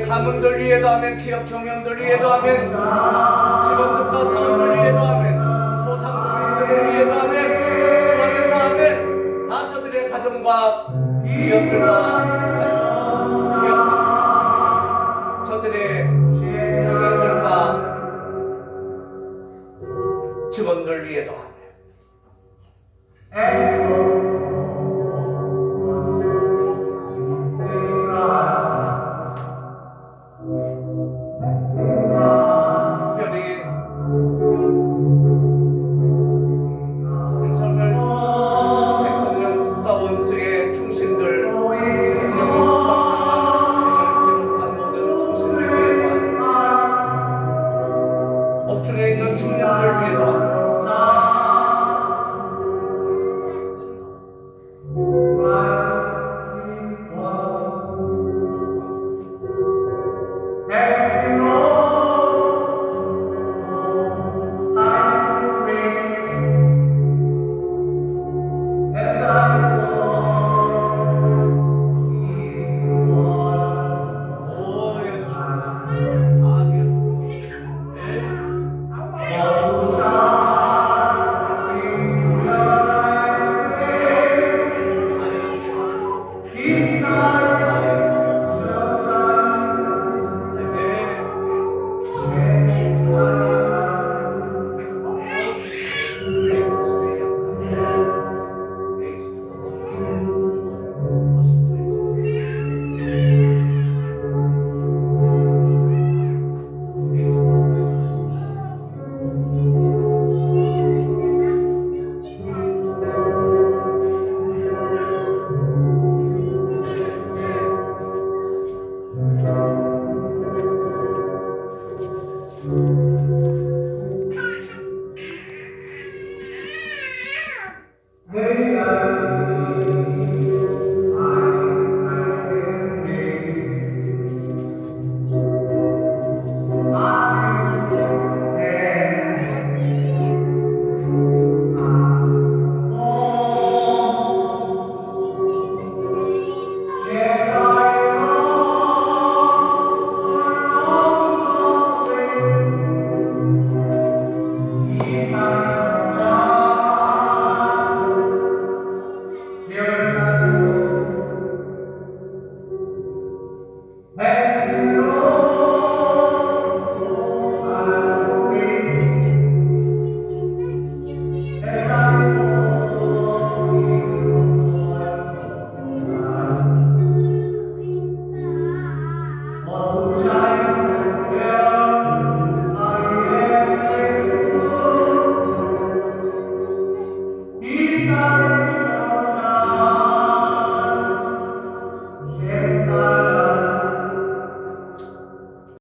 가문들 위에도 아멘. 기업 경영들 위에도 아멘. 직원들과 사원들 위에도 아멘. 소상공인들 위에도 아멘. 주 안에서 아멘. 가정과 기업들과